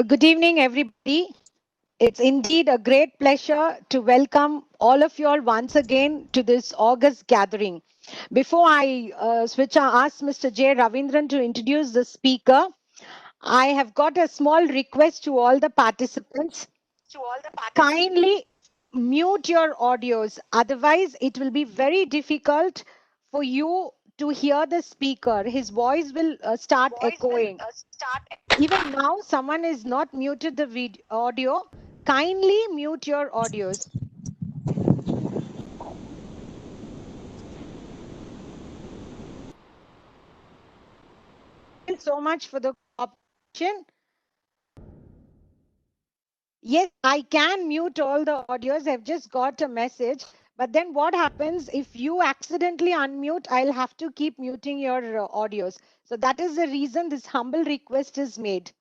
Good evening, everybody. It's indeed a great pleasure to welcome all of you all once again to this August gathering. Before I ask Mr. J. Ravindran to introduce the speaker, I have got a small request to all the participants. Kindly mute your audios. Otherwise, it will be very difficult for you to hear the speaker. His voice will start echoing. Even now, someone is not muted the audio. Kindly mute your audios. Thank you so much for the cooperation. Yes, I can mute all the audios. I've just got a message. But then what happens if you accidentally unmute? I'll have to keep muting your audios. So that is the reason this humble request is made.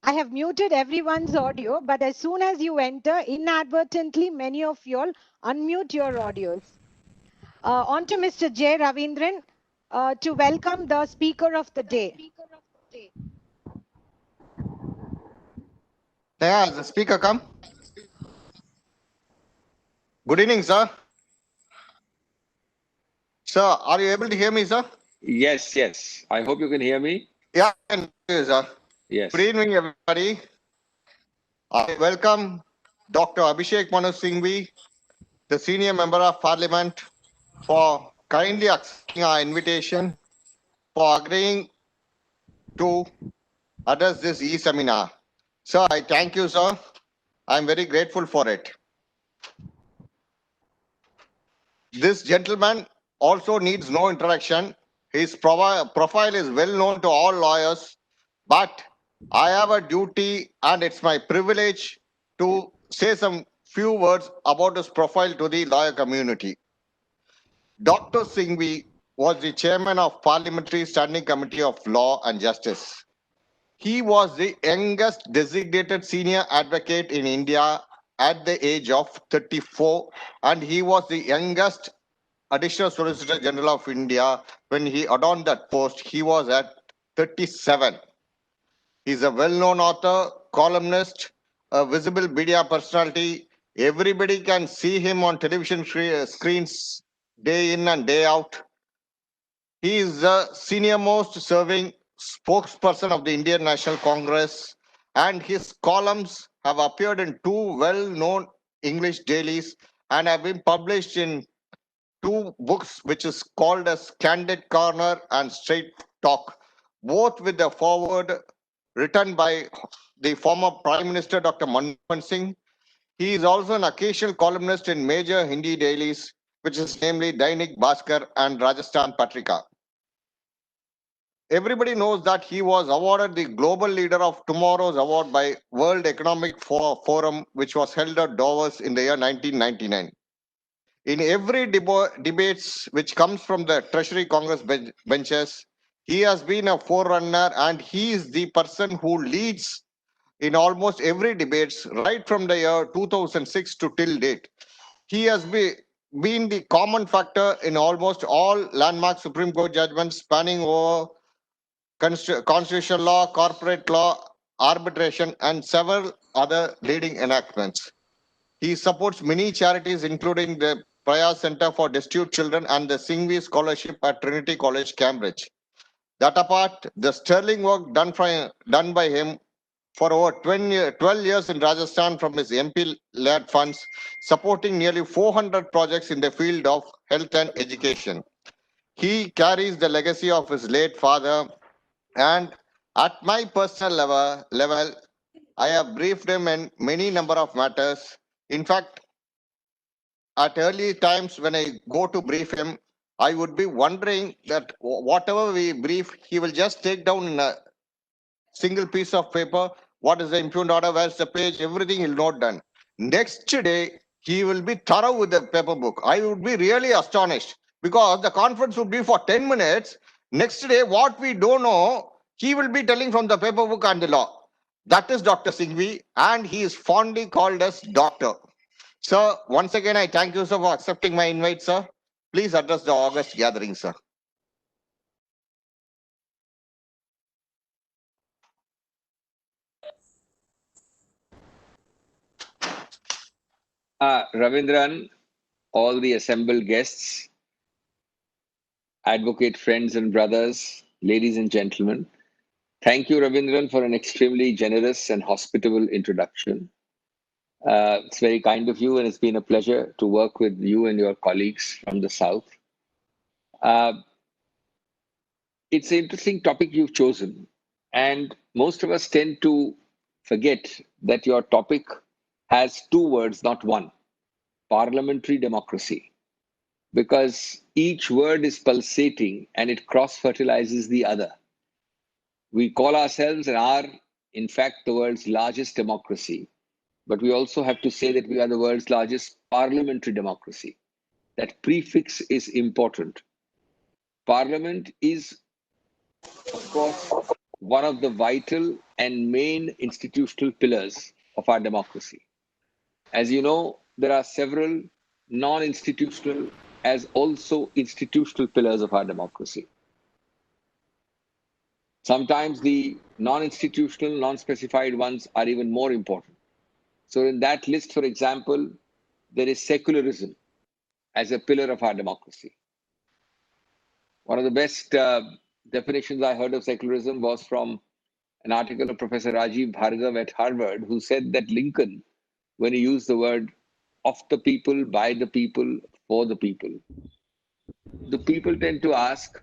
I have muted everyone's audio, but as soon as you enter, inadvertently, many of you all unmute your audios. On to Mr. J. Ravindran to welcome the speaker of the day. Yeah, the speaker come. Good evening, sir. Sir, are you able to hear me, sir? Yes. I hope you can hear me. Yeah, I can hear you, sir. Yes. Good evening, everybody. I welcome Dr. Abhishek Manu Singhvi, the Senior Member of Parliament, for kindly accepting our invitation, for agreeing to address this e-seminar. Sir, I thank you, sir. I'm very grateful for it. This gentleman also needs no introduction. His profile is well known to all lawyers, but I have a duty and it's my privilege to say some few words about his profile to the lawyer community. Dr. Singhvi was the chairman of Parliamentary Standing Committee of Law and Justice. He was the youngest designated senior advocate in India at the age of 34, and he was the youngest Additional Solicitor General of India. When he adorned that post, he was at 37. He's a well-known author, columnist, a visible media personality. Everybody can see him on television screens day in and day out. He is the senior most serving spokesperson of the Indian National Congress, and his columns have appeared in two well-known English dailies and have been published in two books which is called as Candid Corner and Straight Talk, both with the foreword written by the former Prime Minister Dr. Manmohan Singh. He is also an occasional columnist in major Hindi dailies, which is namely Dainik Bhaskar and Rajasthan Patrika. Everybody knows that he was awarded the Global Leader of Tomorrow's Award by World Economic Forum, which was held at Davos in the year 1999. In every debates which comes from the Treasury Congress benches, he has been a forerunner, and he is the person who leads in almost every debates right from the year 2006 to till date. He has been the common factor in almost all landmark Supreme Court judgments spanning over constitutional law, corporate law, arbitration, and several other leading enactments. He supports many charities, including the Praya Center for Destitute Children and the Singhvi Scholarship at Trinity College, Cambridge. That apart, the sterling work done by him for over 12 years in Rajasthan from his MP-led funds, supporting nearly 400 projects in the field of health and education. He carries the legacy of his late father, and at my personal level, I have briefed him in many number of matters. In fact, at early times when I go to brief him, I would be wondering that whatever we brief, he will just take down in a single piece of paper, what is the impugned order, where's the page, everything he'll note done. Next day, he will be thorough with the paper book. I would be really astonished because the conference would be for 10 minutes. Next day, what we don't know, he will be telling from the paper book and the law. That is Dr. Singhvi, and he is fondly called as Doctor. Sir, once again, I thank you, sir, for accepting my invite, sir. Please address the August gathering, sir. Ravindran, all the assembled guests, advocate friends and brothers, ladies and gentlemen. Thank you, Ravindran, for an extremely generous and hospitable introduction. It's very kind of you, and it's been a pleasure to work with you and your colleagues from the South. Uh, it's an interesting topic you've chosen, and most of us tend to forget that your topic has two words, not one: parliamentary democracy, because each word is pulsating and it cross fertilizes the other. We call ourselves and are, in fact, the world's largest democracy, but we also have to say that we are the world's largest parliamentary democracy. That prefix is important. Parliament is, of course, one of the vital and main institutional pillars of our democracy. As you know, there are several non-institutional as also institutional pillars of our democracy. Sometimes the non-institutional, non-specified ones are even more important. So in that list, for example, there is secularism as a pillar of our democracy. One of the best definitions I heard of secularism was from an article of Professor Rajiv Bhargav at Harvard, who said that Lincoln, when he used the word of the people, by the people, for the people, the people tend to ask,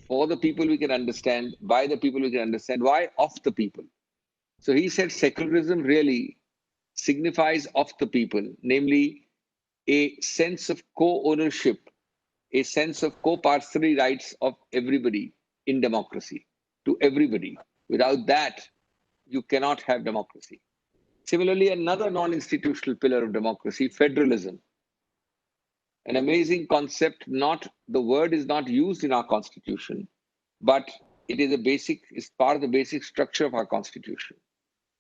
for the people we can understand, by the people we can understand, why of the people? So he said secularism really signifies of the people, namely a sense of co-ownership, a sense of co-parcellary rights of everybody in democracy, to everybody. Without that, you cannot have democracy. Similarly, another non-institutional pillar of democracy, federalism. An amazing concept, the word is not used in our constitution, but it is part of the basic structure of our constitution.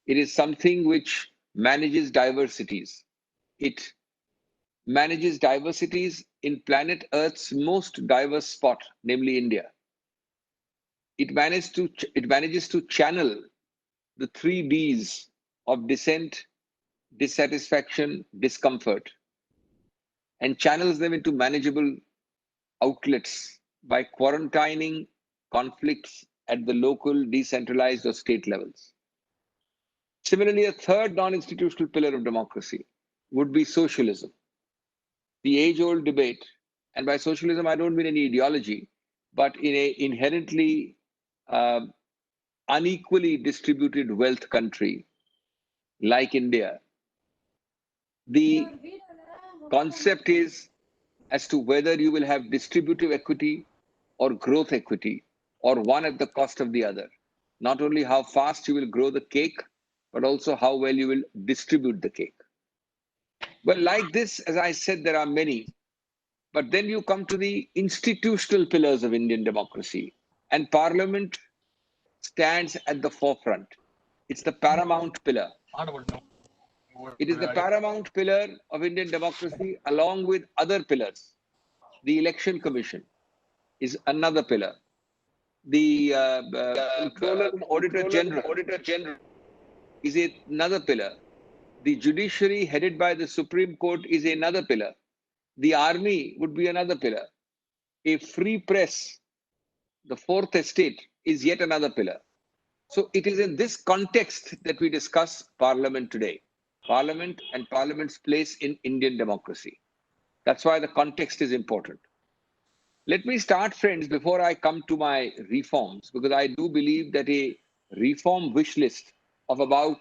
It is something which manages diversities. It manages diversities in planet Earth's most diverse spot, namely India. It manages to channel the three Ds of dissent, dissatisfaction, discomfort, and channels them into manageable outlets by quarantining conflicts at the local, decentralized, or state levels. Similarly, a third non-institutional pillar of democracy would be socialism. The age-old debate, and by socialism I don't mean any ideology, but in an inherently unequally distributed wealth country like India, the concept is as to whether you will have distributive equity or growth equity, or one at the cost of the other. Not only how fast you will grow the cake, but also how well you will distribute the cake. Well, like this, as I said, there are many. But then you come to the institutional pillars of Indian democracy, and Parliament stands at the forefront. It's the paramount pillar. It is the paramount pillar of Indian democracy, along with other pillars. The Election Commission is another pillar. The Controller and Auditor General is another pillar. The judiciary headed by the Supreme Court is another pillar. The army would be another pillar. A free press, the fourth estate, is yet another pillar. So it is in this context that we discuss Parliament today. Parliament and Parliament's place in Indian democracy. That's why the context is important. Let me start, friends, before I come to my reforms, because I do believe that a reform wish list of about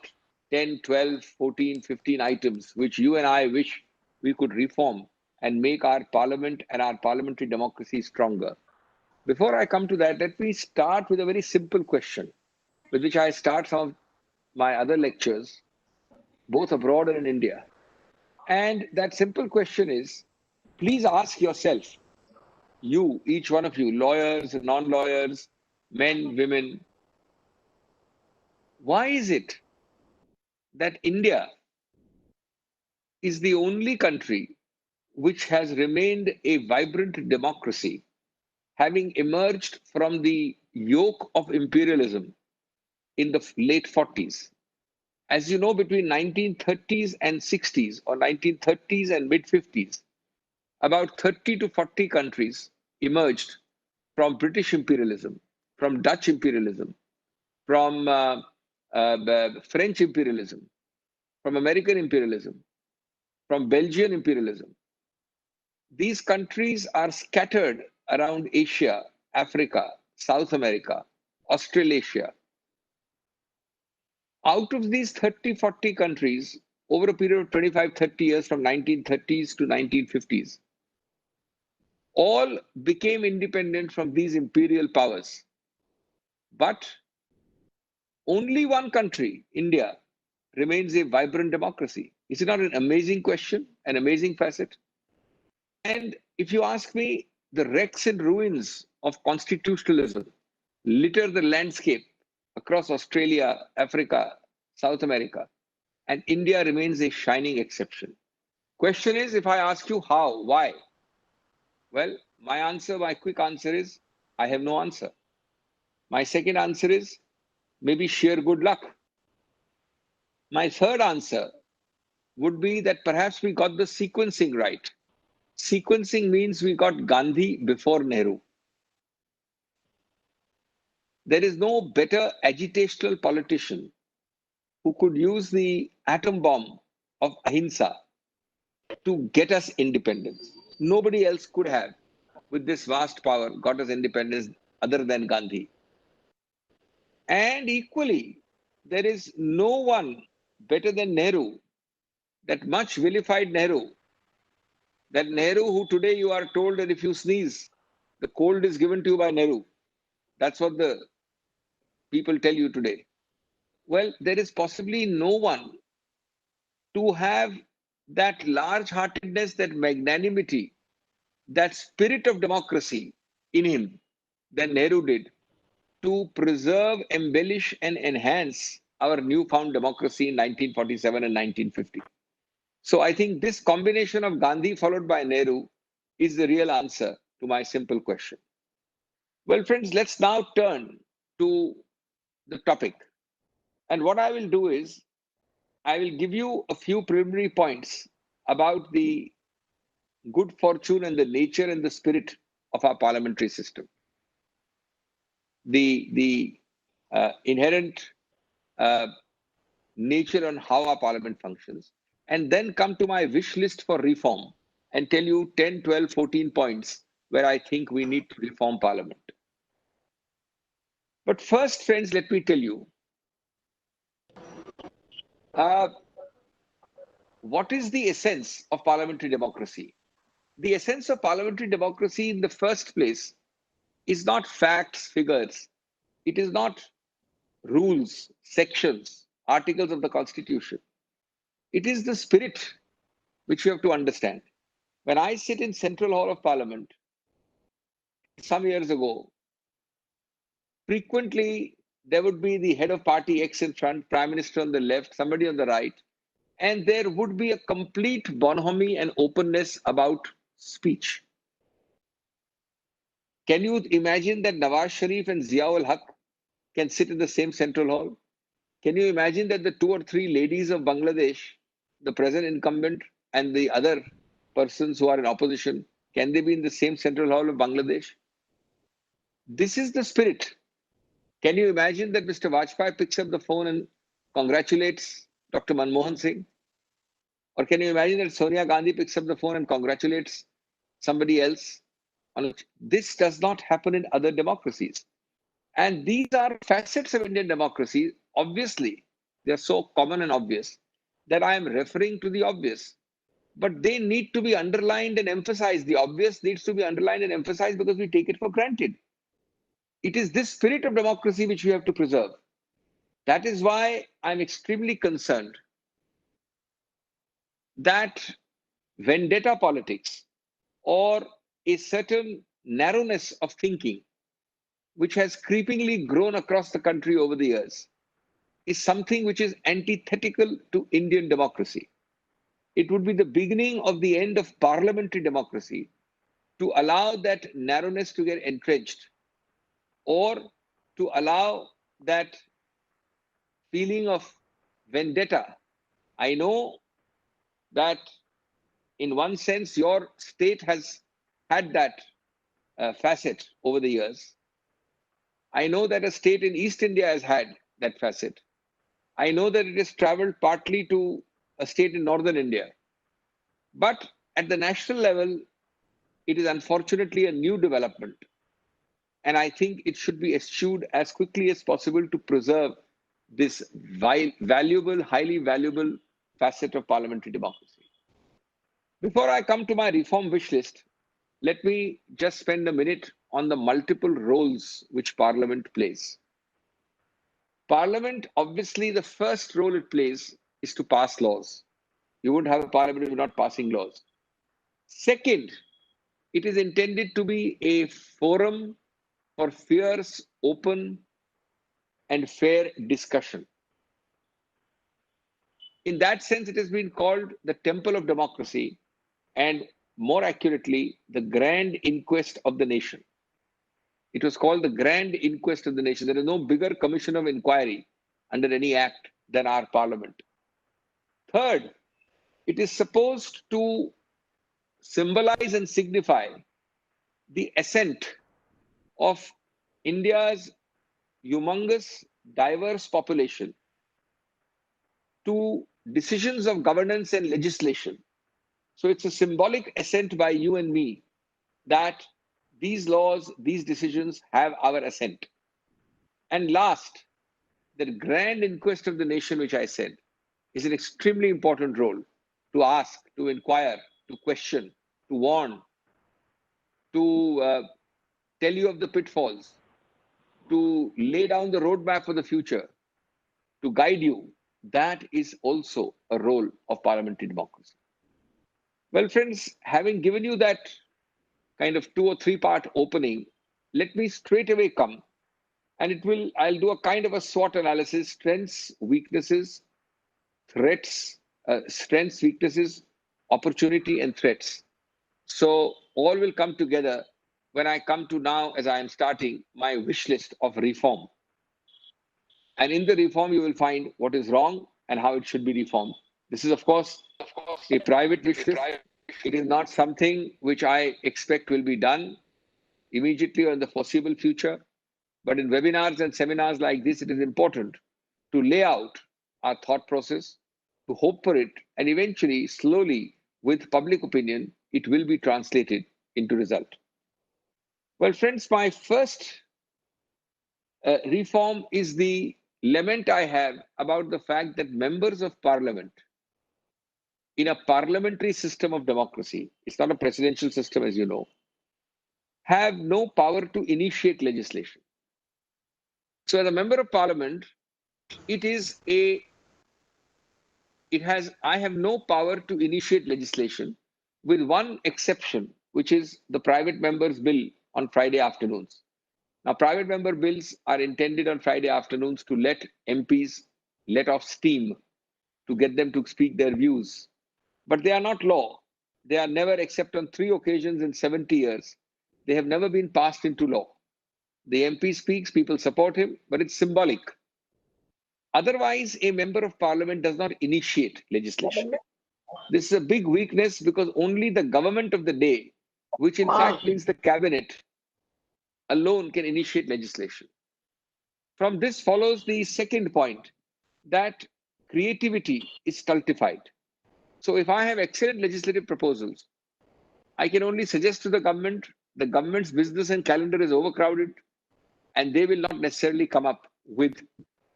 10, 12, 14, 15 items, which you and I wish we could reform and make our parliament and our parliamentary democracy stronger. Before I come to that, let me start with a very simple question, with which I start some of my other lectures, both abroad and in India. And that simple question is, please ask yourself, you, each one of you, lawyers and non-lawyers, men, women, why is it that India is the only country which has remained a vibrant democracy, having emerged from the yoke of imperialism in the late 40s, As you know, between 1930s and 60s or 1930s and mid 50s, about 30 to 40 countries emerged from British imperialism, from Dutch imperialism, from French imperialism, from American imperialism, from Belgian imperialism. These countries are scattered around Asia, Africa, South America, Australasia. Out of these 30, 40 countries, over a period of 25, 30 years from 1930s to 1950s, all became independent from these imperial powers. But only one country, India, remains a vibrant democracy. Is it not an amazing question, an amazing facet? And if you ask me, the wrecks and ruins of constitutionalism litter the landscape across Australia, Africa, South America, and India remains a shining exception. Question is, if I ask you how, why? Well, my quick answer is, I have no answer. My second answer is, maybe sheer good luck. My third answer would be that perhaps we got the sequencing right. Sequencing means we got Gandhi before Nehru. There is no better agitational politician who could use the atom bomb of ahimsa to get us independence. Nobody else could have, with this vast power, got us independence other than Gandhi. And equally, there is no one better than Nehru, that much vilified Nehru, that Nehru who today you are told that if you sneeze, the cold is given to you by Nehru. That's what the people tell you today. Well, there is possibly no one to have that large-heartedness, that magnanimity, that spirit of democracy in him than Nehru did to preserve, embellish, and enhance our newfound democracy in 1947 and 1950. So I think this combination of Gandhi followed by Nehru is the real answer to my simple question. Well, friends, let's now turn to the topic. And what I will do is, I will give you a few preliminary points about the good fortune and the nature and the spirit of our parliamentary system. The inherent nature on how our parliament functions, and then come to my wish list for reform and tell you 10, 12, 14 points where I think we need to reform parliament. But first, friends, let me tell you, what is the essence of parliamentary democracy? The essence of parliamentary democracy in the first place is not facts, figures. It is not rules, sections, articles of the Constitution. It is the spirit which you have to understand. When I sit in Central Hall of Parliament some years ago, frequently there would be the head of party X in front, prime minister on the left, somebody on the right, and there would be a complete bonhomie and openness about speech. Can you imagine that Nawaz Sharif and Ziaul Haq can sit in the same Central Hall? Can you imagine that the 2 or 3 ladies of Bangladesh, the present incumbent and the other persons who are in opposition, can they be in the same Central Hall of Bangladesh? This is the spirit. Can you imagine that Mr. Vajpayee picks up the phone and congratulates Dr. Manmohan Singh? Or can you imagine that Sonia Gandhi picks up the phone and congratulates somebody else? This does not happen in other democracies. And these are facets of Indian democracy. Obviously, they're so common and obvious that I am referring to the obvious. But they need to be underlined and emphasized. The obvious needs to be underlined and emphasized because we take it for granted. It is this spirit of democracy which we have to preserve. That is why I'm extremely concerned that vendetta politics or a certain narrowness of thinking, which has creepingly grown across the country over the years, is something which is antithetical to Indian democracy. It would be the beginning of the end of parliamentary democracy to allow that narrowness to get entrenched, or to allow that feeling of vendetta. I know that in one sense, your state has had that facet over the years. I know that a state in East India has had that facet. I know that it has traveled partly to a state in northern India. But at the national level, it is unfortunately a new development. And I think it should be eschewed as quickly as possible to preserve this valuable, highly valuable facet of parliamentary democracy. Before I come to my reform wish list, let me just spend a minute on the multiple roles which Parliament plays. Parliament, obviously, the first role it plays is to pass laws. You wouldn't have a parliament if you're not passing laws. Second, it is intended to be a forum for fierce, open, and fair discussion. In that sense, it has been called the temple of democracy, and more accurately, the grand inquest of the nation. It was called the grand inquest of the nation. There is no bigger commission of inquiry under any act than our parliament. Third, it is supposed to symbolize and signify the assent of India's humongous, diverse population to decisions of governance and legislation. So it's a symbolic assent by you and me that these laws, these decisions have our assent. And last, the grand inquest of the nation, which I said, is an extremely important role to ask, to inquire, to question, to warn, to tell you of the pitfalls, to lay down the roadmap for the future, to guide you. That is also a role of parliamentary democracy. Well, friends, having given you that kind of 2 or 3 part opening, let me straight away come and I'll do a kind of a SWOT analysis: strengths, weaknesses, threats, strengths, weaknesses, opportunity, and threats. So all will come together when I come to now, as I am starting my wish list of reform. And in the reform, you will find what is wrong and how it should be reformed. This is, of course, a private wish list. It is not something which I expect will be done immediately or in the foreseeable future. But in webinars and seminars like this, it is important to lay out our thought process, to hope for it, and eventually, slowly, with public opinion, it will be translated into result. Well, friends, my first reform is the lament I have about the fact that members of parliament in a parliamentary system of democracy, it's not a presidential system, as you know, have no power to initiate legislation. So as a member of parliament, I have no power to initiate legislation, with one exception, which is the private member's bill on Friday afternoons. Now, private member bills are intended on Friday afternoons to let MPs let off steam, to get them to speak their views. But they are not law. They are never, except on 3 occasions in 70 years, they have never been passed into law. The MP speaks, people support him, but it's symbolic. Otherwise, a member of parliament does not initiate legislation. This is a big weakness, because only the government of the day, which in fact means the cabinet, alone can initiate legislation. From this follows the second point, that creativity is stultified. So if I have excellent legislative proposals, I can only suggest to the government's business and calendar is overcrowded, and they will not necessarily come up with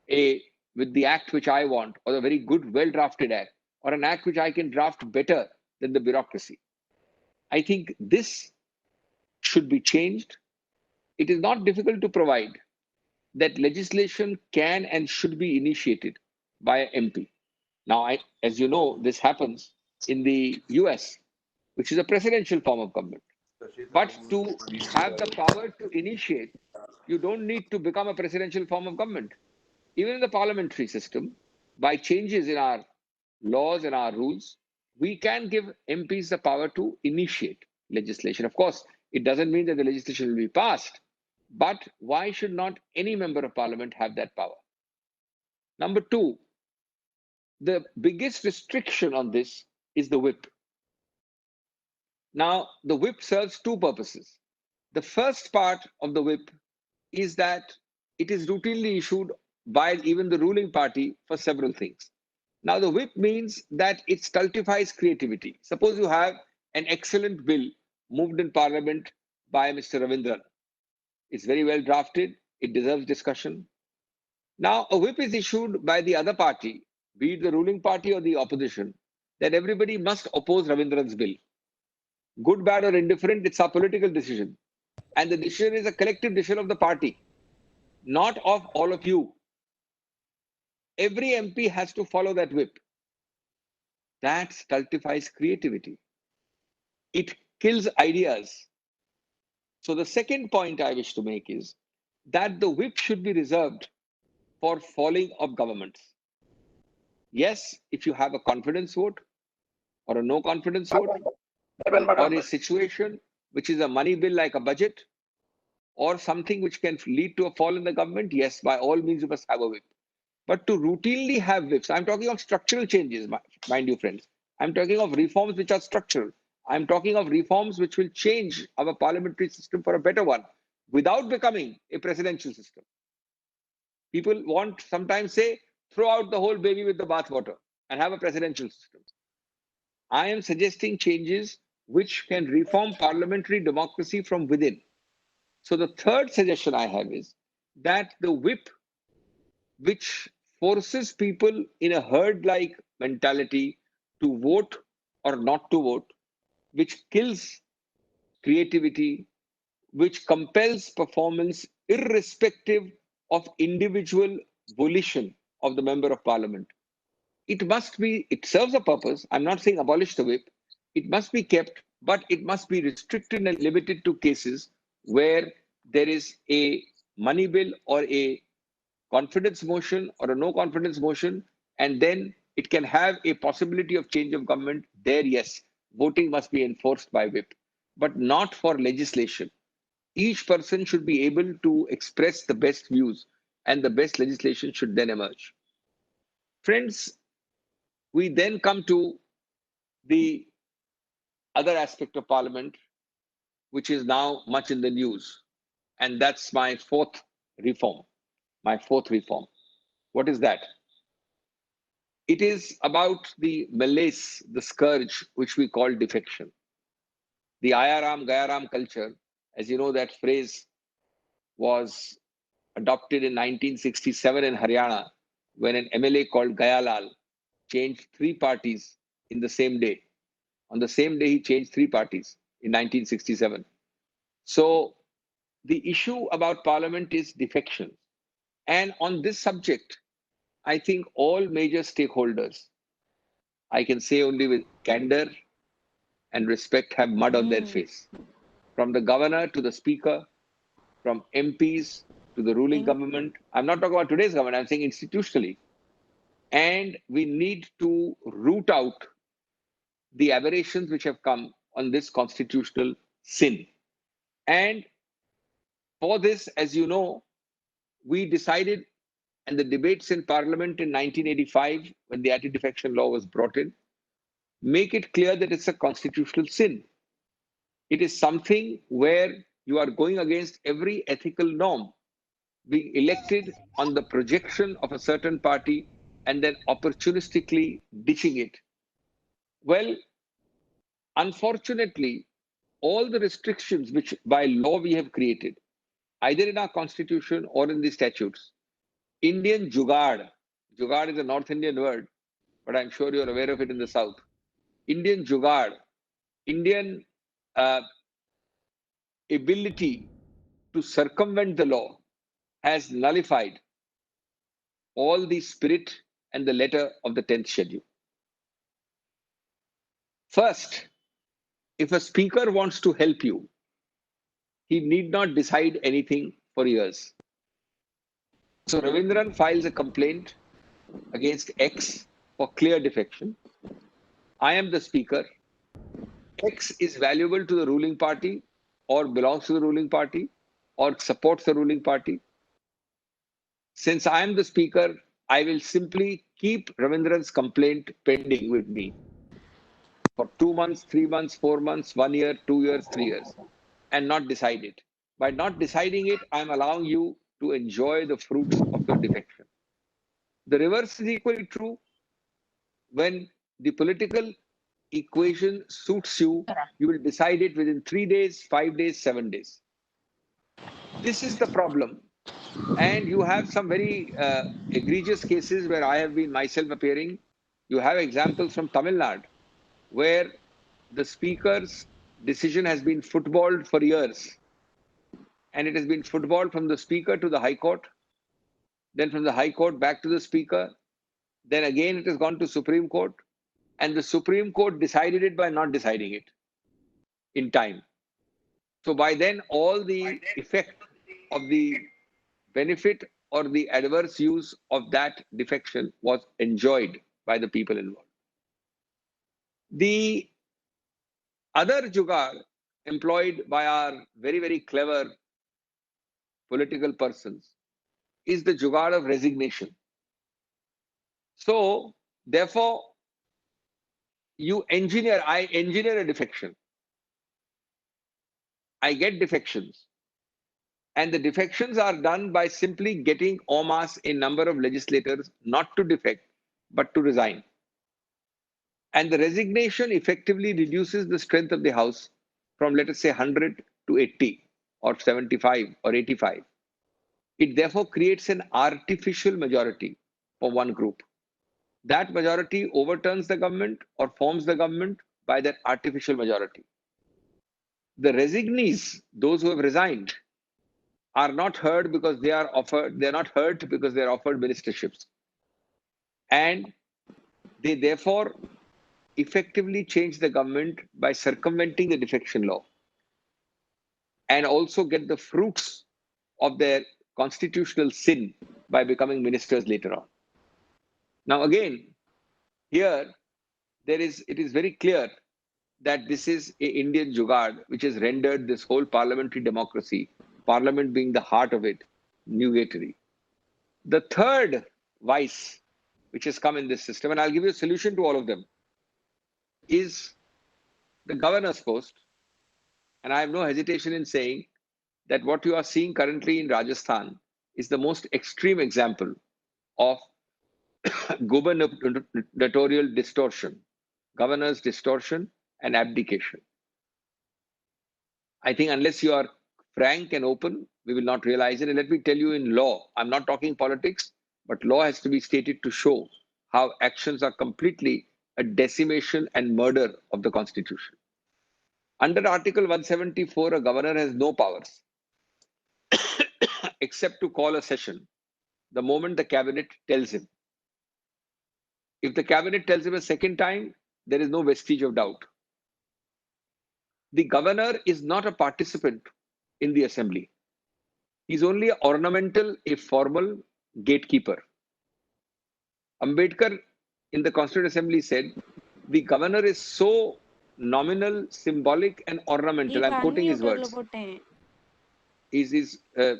the act which I want, or a very good, well-drafted act, or an act which I can draft better than the bureaucracy. I think this should be changed. It is not difficult to provide that legislation can and should be initiated by an MP. Now, as you know, this happens in the US, which is a presidential form of government. But to have the power to initiate, you don't need to become a presidential form of government. Even in the parliamentary system, by changes in our laws and our rules, we can give MPs the power to initiate legislation. Of course, it doesn't mean that the legislation will be passed, but why should not any member of parliament have that power? Number 2, the biggest restriction on this is the whip. Now, the whip serves two purposes. The first part of the whip is that it is routinely issued by even the ruling party for several things. Now, the whip means that it stultifies creativity. Suppose you have an excellent bill moved in Parliament by Mr. Ravindran. It's very well drafted. It deserves discussion. Now, a whip is issued by the other party, be it the ruling party or the opposition, that everybody must oppose Ravindran's bill. Good, bad, or indifferent, it's a political decision. And the decision is a collective decision of the party, not of all of you. Every MP has to follow that whip. That stultifies creativity. It kills ideas. So the second point I wish to make is that the whip should be reserved for falling of governments. Yes, if you have a confidence vote or a no confidence vote or a situation which is a money bill like a budget or something which can lead to a fall in the government, yes, by all means you must have a whip. But to routinely have whips, I'm talking of structural changes, mind you, friends. I'm talking of reforms which are structural. I'm talking of reforms which will change our parliamentary system for a better one without becoming a presidential system. People want sometimes say, throw out the whole baby with the bathwater and have a presidential system. I am suggesting changes which can reform parliamentary democracy from within. So the third suggestion I have is that the whip, which forces people in a herd-like mentality to vote or not to vote, which kills creativity, which compels performance irrespective of individual volition of the member of parliament. It must be, it serves a purpose. I'm not saying abolish the whip. It must be kept, but it must be restricted and limited to cases where there is a money bill or a confidence motion or a no confidence motion, and then it can have a possibility of change of government. There, yes, voting must be enforced by whip, but not for legislation. Each person should be able to express the best views, and the best legislation should then emerge. Friends, we then come to the other aspect of parliament, which is now much in the news, and that's my fourth reform. My fourth reform. What is that? It is about the malaise, the scourge, which we call defection. The Ayaram Gayaram culture, as you know, that phrase was adopted in 1967 in Haryana when an MLA called Gayalal changed three parties in the same day. On the same day, he changed three parties in 1967. So the issue about parliament is defection. And on this subject, I think all major stakeholders, I can say only with candor and respect, have mud on their face. From the governor to the speaker, from MPs to the ruling government. I'm not talking about today's government, I'm saying institutionally. And we need to root out the aberrations which have come on this constitutional sin. And for this, as you know, we decided, and the debates in Parliament in 1985, when the anti-defection law was brought in, make it clear that it's a constitutional sin. It is something where you are going against every ethical norm, being elected on the projection of a certain party and then opportunistically ditching it. Well, unfortunately, all the restrictions which by law we have created, either in our constitution or in the statutes, Indian jugaad is a North Indian word, but I'm sure you're aware of it in the South. Indian jugaad, Indian ability to circumvent the law has nullified all the spirit and the letter of the 10th schedule. First, if a speaker wants to help you, he need not decide anything for years. So Ravindran files a complaint against X for clear defection. I am the speaker. X is valuable to the ruling party or belongs to the ruling party or supports the ruling party. Since I am the speaker, I will simply keep Ravindran's complaint pending with me for 2 months, 3 months, 4 months, 1 year, 2 years, 3 years, and not decide it. By not deciding it, I'm allowing you to enjoy the fruits of your defection. The reverse is equally true. When the political equation suits you, you will decide it within 3 days, 5 days, 7 days. This is the problem. And you have some very egregious cases where I have been myself appearing. You have examples from Tamil Nadu, where the speaker's decision has been footballed for years. And it has been footballed from the speaker to the High Court, then from the High Court back to the speaker, then again it has gone to Supreme Court, and the Supreme Court decided it by not deciding it in time. So by then, all the effect of the benefit or the adverse use of that defection was enjoyed by the people involved. The other jugaad employed by our very, very clever political persons is the jugaad of resignation. So, therefore, I engineer a defection. I get defections. And the defections are done by simply getting en masse a number of legislators not to defect, but to resign. And the resignation effectively reduces the strength of the House from, let us say, 100 to 80 or 75 or 85. It therefore creates an artificial majority for one group. That majority overturns the government or forms the government by that artificial majority. The resignees, those who have resigned, are not heard because they are not hurt because they are offered ministerships. And they therefore effectively change the government by circumventing the defection law and also get the fruits of their constitutional sin by becoming ministers later on. Now again, here it is very clear that this is an Indian jugaad which has rendered this whole parliamentary democracy, parliament being the heart of it, nugatory. The third vice which has come in this system, and I'll give you a solution to all of them, is the governor's post. And I have no hesitation in saying that what you are seeing currently in Rajasthan is the most extreme example of gubernatorial distortion, governor's distortion and abdication. I think unless you are frank and open, we will not realize it. And let me tell you, in law, I'm not talking politics, but law has to be stated to show how actions are completely a decimation and murder of the Constitution. Under Article 174, a governor has no powers except to call a session the moment the cabinet tells him. If the cabinet tells him a second time, there is no vestige of doubt. The governor is not a participant in the assembly. He's only an ornamental, a formal gatekeeper. Ambedkar in the Constituent Assembly said, the governor is so nominal, symbolic and ornamental. I'm quoting his words.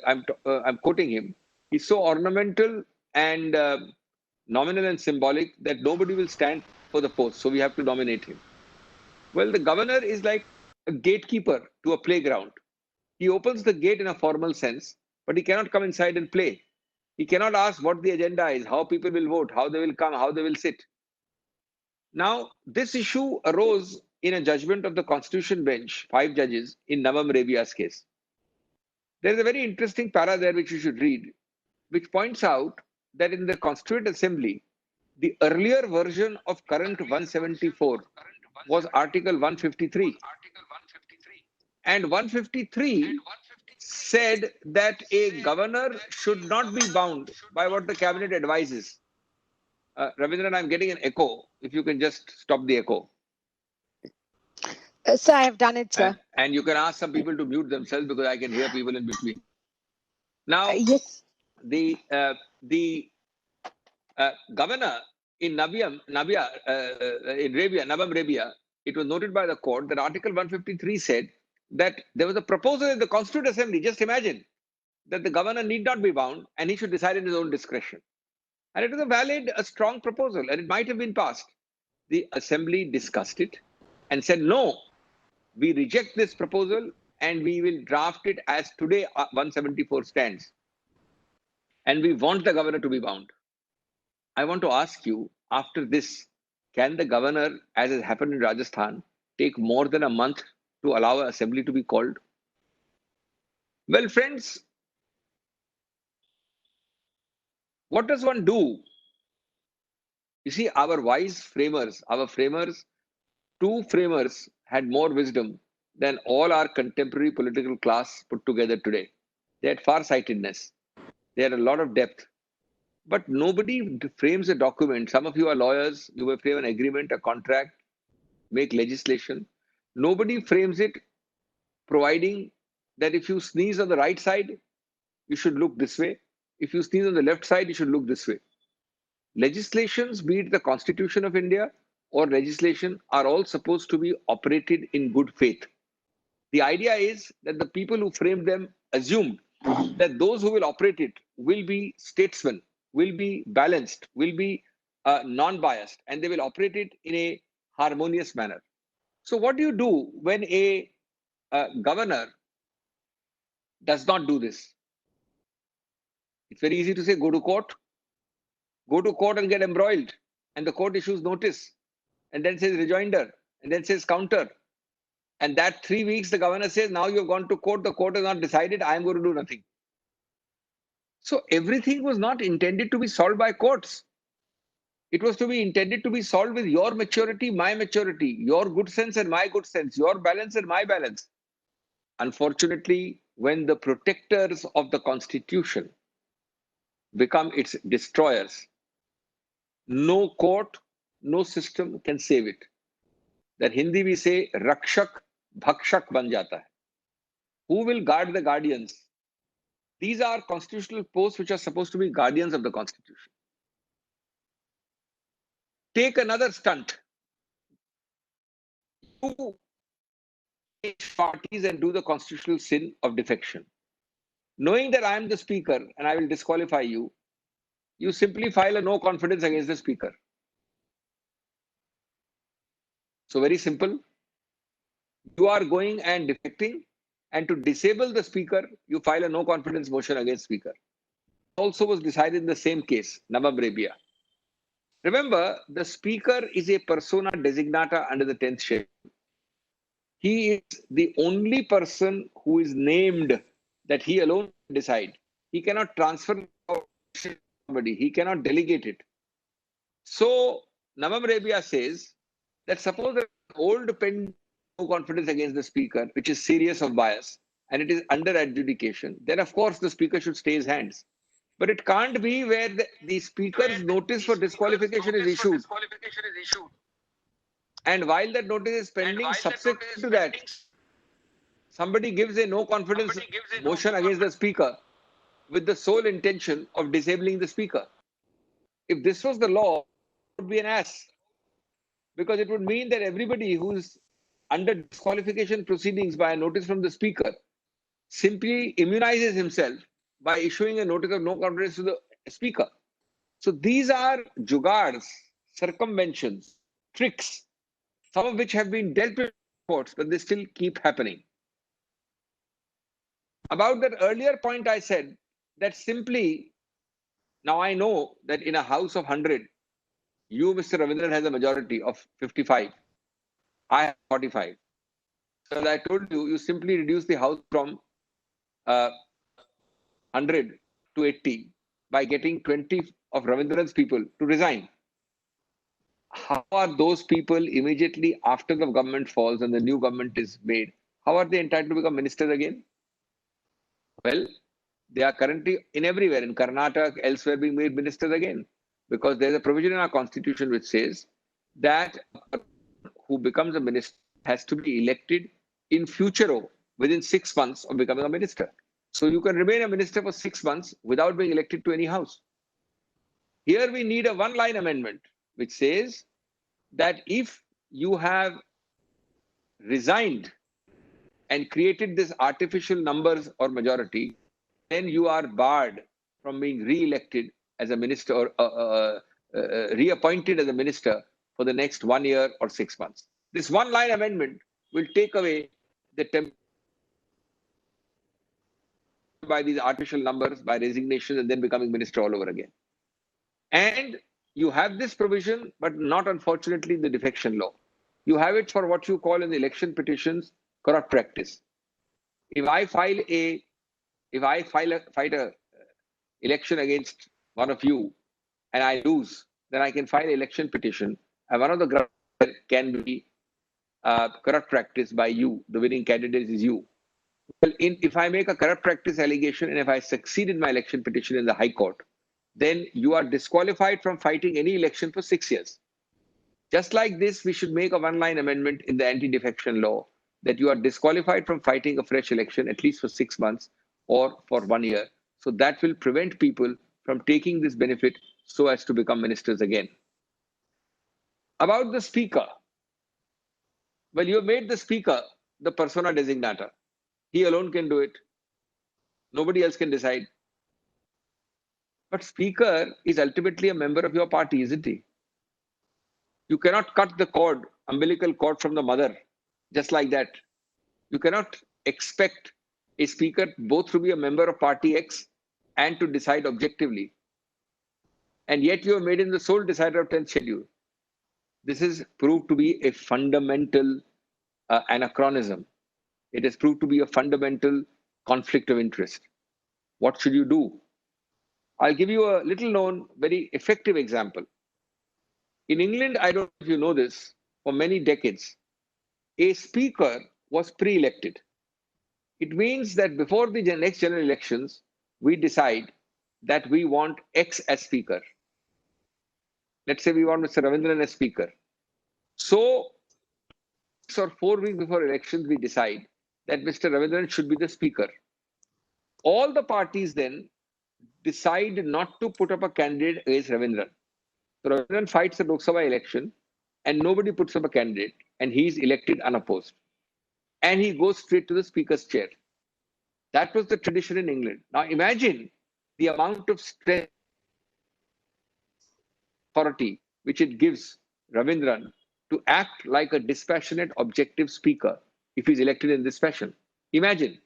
I'm quoting him. He's so ornamental and nominal and symbolic that nobody will stand for the post. So we have to nominate him. Well, the governor is like a gatekeeper to a playground. He opens the gate in a formal sense, but he cannot come inside and play. He cannot ask what the agenda is, how people will vote, how they will come, how they will sit. Now, this issue arose in a judgment of the Constitution Bench, 5 judges, in Navam Rebiya's case. There is a very interesting para there which you should read, which points out that in the Constituent Assembly, the earlier version of current 174 was Article 153. And 153 said that a governor should not be bound by what the cabinet advises. Ravindran, I'm getting an echo. If you can just stop the echo. Sir, I have done it, sir. And you can ask some people to mute themselves because I can hear people in between. Now, yes. The governor in Navam Rebiya, it was noted by the court that Article 153 said that there was a proposal in the Constituent Assembly, just imagine, that the governor need not be bound and he should decide in his own discretion. And it was a strong proposal, and it might have been passed. The assembly discussed it and said, no, we reject this proposal and we will draft it as today 174 stands. And we want the governor to be bound. I want to ask you, after this, can the governor, as has happened in Rajasthan, take more than a month to allow an assembly to be called? Well, friends, what does one do? You see, our wise framers, two framers had more wisdom than all our contemporary political class put together today. They had far-sightedness. They had a lot of depth. But nobody frames a document. Some of you are lawyers. You may frame an agreement, a contract, make legislation. Nobody frames it providing that if you sneeze on the right side, you should look this way. If you sneeze on the left side, you should look this way. Legislations, be it the Constitution of India or legislation, are all supposed to be operated in good faith. The idea is that the people who framed them assumed that those who will operate it will be statesmen, will be balanced, will be non-biased, and they will operate it in a harmonious manner. So what do you do when a governor does not do this? It's very easy to say, go to court and get embroiled, and the court issues notice, and then says rejoinder, and then says counter. And that 3 weeks, the governor says, now you've gone to court, the court has not decided, I'm going to do nothing. So everything was not intended to be solved by courts. It was to be intended to be solved with your maturity, my maturity, your good sense and my good sense, your balance and my balance. Unfortunately, when the protectors of the Constitution become its destroyers, no court, no system can save it. That Hindi we say, Rakshak Bhakshak ban jata hai. Who will guard the guardians? These are constitutional posts which are supposed to be guardians of the Constitution. Take another stunt. You change parties and do the constitutional sin of defection. Knowing that I am the speaker and I will disqualify you, you simply file a no confidence against the speaker. So very simple. You are going and defecting, and to disable the speaker, you file a no confidence motion against speaker. Also was decided in the same case, Nawab Rabia. Remember, the speaker is a persona designata under the 10th schedule. He is the only person who is named that he alone can decide. He cannot transfer somebody. He cannot delegate it. So Nawab Rabia says that suppose there is old pen no confidence against the speaker, which is serious of bias, and it is under adjudication, then of course the speaker should stay his hands. But it can't be where the speaker's notice for disqualification is issued. And while that notice is pending, subsequent to that, somebody gives a no confidence motion against the speaker with the sole intention of disabling the speaker. If this was the law, it would be an ass. Because it would mean that everybody who's under disqualification proceedings by a notice from the speaker simply immunizes himself by issuing a notice of no confidence to the speaker. So these are jugaads, circumventions, tricks, some of which have been dealt with in courts, but they still keep happening. About that earlier point, I said that simply, now I know that in a house of 100, you, Mr. Ravindran, has a majority of 55. I have 45. So as I told you, you simply reduce the house from 100 to 80 by getting 20 of Ravindran's people to resign. How are those people immediately after the government falls and the new government is made, how are they entitled to become ministers again? Well, they are currently in everywhere, in Karnataka, elsewhere being made ministers again. Because there's a provision in our constitution which says that who becomes a minister has to be elected in futuro within 6 months of becoming a minister. So you can remain a minister for 6 months without being elected to any house. Here we need a one-line amendment which says that if you have resigned and created this artificial numbers or majority, then you are barred from being re-elected as a minister or reappointed as a minister for the next 1 year or 6 months. This one-line amendment will take away the by these artificial numbers, by resignation, and then becoming minister all over again. And you have this provision, but not unfortunately in the defection law. You have it for what you call in the election petitions corrupt practice. If I fight a election against one of you and I lose, then I can file an election petition, and one of the grounds can be corrupt practice by you. The winning candidate is you. Well, if I make a corrupt practice allegation and if I succeed in my election petition in the High Court, then you are disqualified from fighting any election for 6 years. Just like this, we should make a one-line amendment in the anti-defection law that you are disqualified from fighting a fresh election at least for 6 months or for 1 year. So that will prevent people from taking this benefit so as to become ministers again. About the speaker. Well, you have made the speaker the persona designata. He alone can do it. Nobody else can decide. But speaker is ultimately a member of your party, isn't he? You cannot cut the cord, umbilical cord from the mother, just like that. You cannot expect a speaker both to be a member of party X and to decide objectively. And yet you have made him the sole decider of 10th schedule. This is proved to be a fundamental anachronism. It has proved to be a fundamental conflict of interest. What should you do? I'll give you a little known, very effective example. In England, I don't know if you know this, for many decades, a speaker was pre-elected. It means that before the next general elections, we decide that we want X as speaker. Let's say we want Mr. Ravindran as speaker. So, 6 or 4 weeks before elections, we decide that Mr. Ravindran should be the speaker. All the parties then decide not to put up a candidate against Ravindran. So Ravindran fights the Lok Sabha election and nobody puts up a candidate and he is elected unopposed. And he goes straight to the speaker's chair. That was the tradition in England. Now imagine the amount of stress, authority which it gives Ravindran to act like a dispassionate, objective speaker if he's elected in this fashion. Imagine.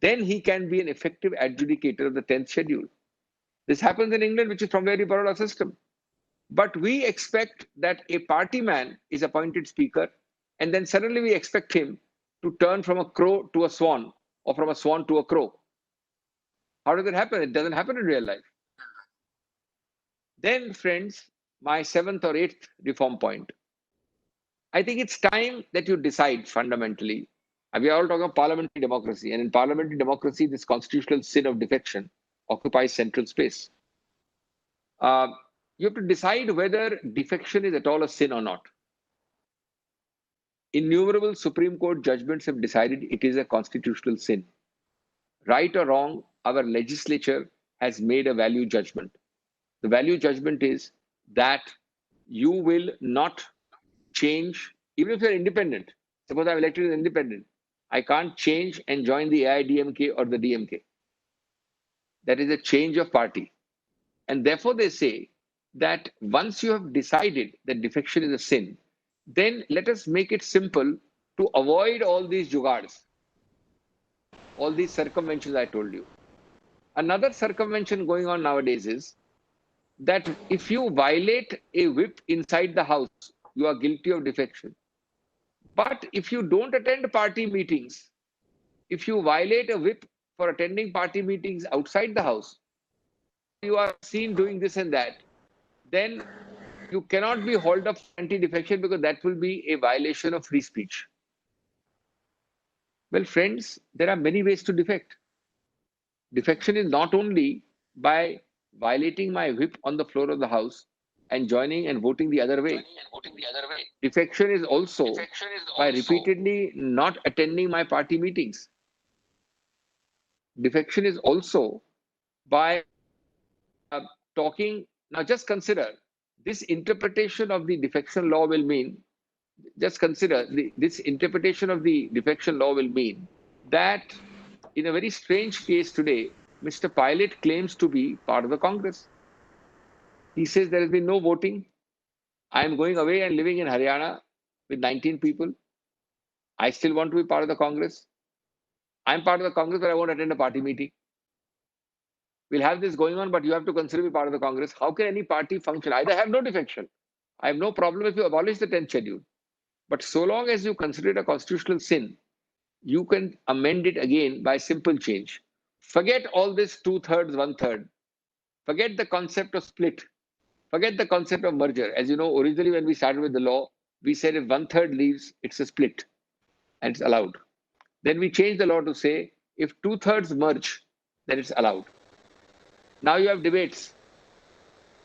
Then he can be an effective adjudicator of the 10th schedule. This happens in England, which is from where we borrowed our system. But we expect that a party man is appointed speaker, and then suddenly we expect him to turn from a crow to a swan, or from a swan to a crow. How does it happen? It doesn't happen in real life. Then, friends, my 7th or 8th reform point. I think it's time that you decide fundamentally. We are all talking about parliamentary democracy, and in parliamentary democracy, this constitutional sin of defection occupies central space. You have to decide whether defection is at all a sin or not. Innumerable Supreme Court judgments have decided it is a constitutional sin. Right or wrong, our legislature has made a value judgment. The value judgment is that you will not change, even if you're independent. Suppose I'm elected as independent. I can't change and join the AIDMK or the DMK. That is a change of party. And therefore they say that once you have decided that defection is a sin, then let us make it simple to avoid all these jugards, all these circumventions I told you. Another circumvention going on nowadays is that if you violate a whip inside the house, you are guilty of defection. But if you don't attend party meetings, if you violate a whip for attending party meetings outside the house, you are seen doing this and that, then you cannot be hauled up for anti-defection because that will be a violation of free speech. Well, friends, there are many ways to defect. Defection is not only by violating my whip on the floor of the house and joining and voting the other way. Defection is also by repeatedly not attending my party meetings. Defection is also by talking. Now just consider, this interpretation of the defection law will mean, just consider, this interpretation of the defection law will mean that in a very strange case today, Mr. Pilot claims to be part of the Congress. He says there has been no voting. I am going away and living in Haryana with 19 people. I still want to be part of the Congress. I'm part of the Congress, but I won't attend a party meeting. We'll have this going on, but you have to consider me part of the Congress. How can any party function? Either have no defection. I have no problem if you abolish the 10th schedule. But so long as you consider it a constitutional sin, you can amend it again by simple change. Forget all this 2/3, 1/3. Forget the concept of split. Forget the concept of merger. As you know, originally when we started with the law, we said if 1/3 leaves, it's a split and it's allowed. Then we changed the law to say if 2/3 merge, then it's allowed. Now you have debates.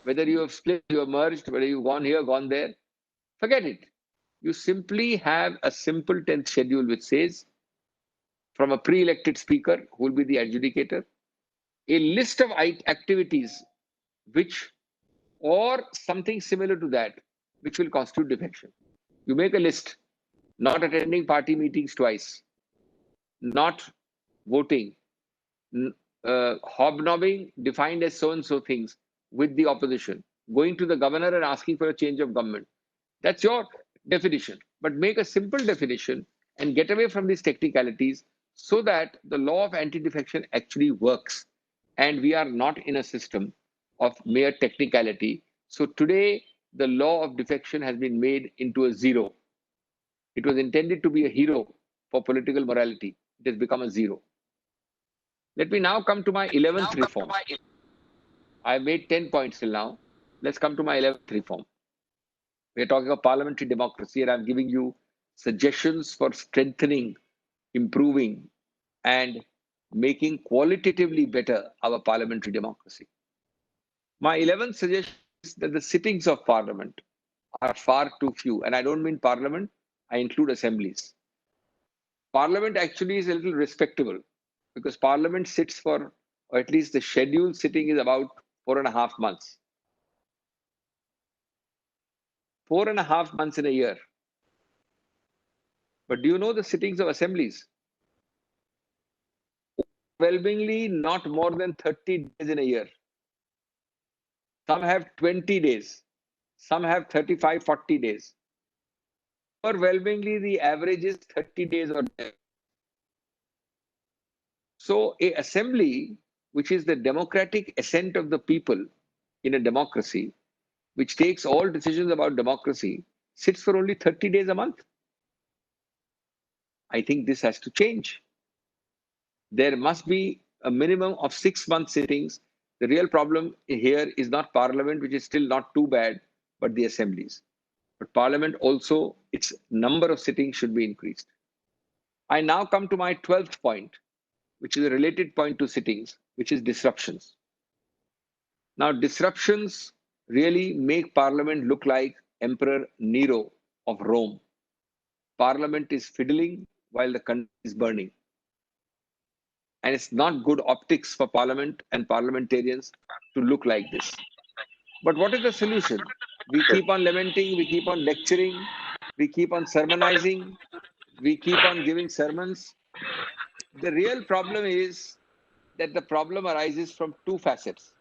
Whether you have split, you have merged, whether you've gone here, gone there, forget it. You simply have a simple 10th schedule which says from a pre-elected speaker who will be the adjudicator, a list of activities which or something similar to that which will constitute defection. You make a list, not attending party meetings twice, not voting, hobnobbing defined as so-and-so things with the opposition, going to the governor and asking for a change of government. That's your definition. But make a simple definition and get away from these technicalities so that the law of anti-defection actually works. And we are not in a system of mere technicality. So today, the law of defection has been made into a zero. It was intended to be a hero for political morality. It has become a zero. Let me now come to my 11th reform. I made 10 points till now. Let's come to my 11th reform. We're talking of parliamentary democracy, and I'm giving you suggestions for strengthening, improving, and making qualitatively better our parliamentary democracy. My 11th suggestion is that the sittings of parliament are far too few. And I don't mean parliament, I include assemblies. Parliament actually is a little respectable because parliament sits for, or at least the scheduled sitting is about 4.5 months. 4.5 months in a year. But do you know the sittings of assemblies? Overwhelmingly, not more than 30 days in a year. Some have 20 days. Some have 35, 40 days. Overwhelmingly, the average is 30 days or less. So, an assembly, which is the democratic assent of the people in a democracy, which takes all decisions about democracy, sits for only 30 days a month. I think this has to change. There must be a minimum of 6-month sittings. The real problem here is not parliament, which is still not too bad, but the assemblies. But parliament also, its number of sittings should be increased. I now come to my 12th point, which is a related point to sittings, which is disruptions. Now, disruptions really make parliament look like Emperor Nero of Rome. Parliament is fiddling while the country is burning. And it's not good optics for parliament and parliamentarians to look like this. But what is the solution? We keep on lamenting, we keep on lecturing, we keep on sermonizing, we keep on giving sermons. The real problem is that the problem arises from two facets.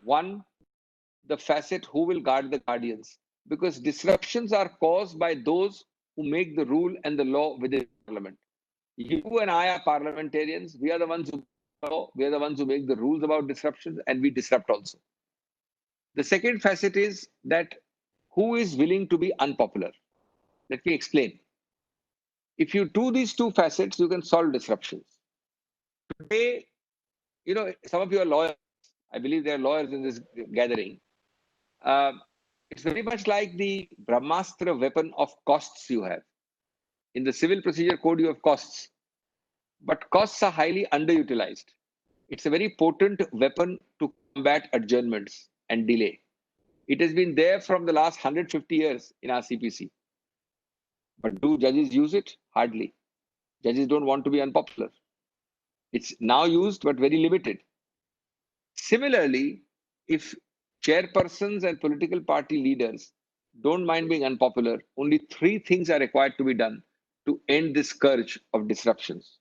One, the facet who will guard the guardians, because disruptions are caused by those who make the rule and the law within parliament. You and I are parliamentarians. We are the ones who know, we are the ones who make the rules about disruptions, and we disrupt also. The second facet is that who is willing to be unpopular? Let me explain. If you do these two facets, you can solve disruptions. Today, you know, some of you are lawyers. I believe there are lawyers in this gathering. It's very much like the Brahmastra weapon of costs you have. In the Civil Procedure Code, you have costs. But costs are highly underutilized. It's a very potent weapon to combat adjournments and delay. It has been there from the last 150 years in our CPC. But do judges use it? Hardly. Judges don't want to be unpopular. It's now used, but very limited. Similarly, if chairpersons and political party leaders don't mind being unpopular, only 3 things are required to be done to end this scourge of disruptions.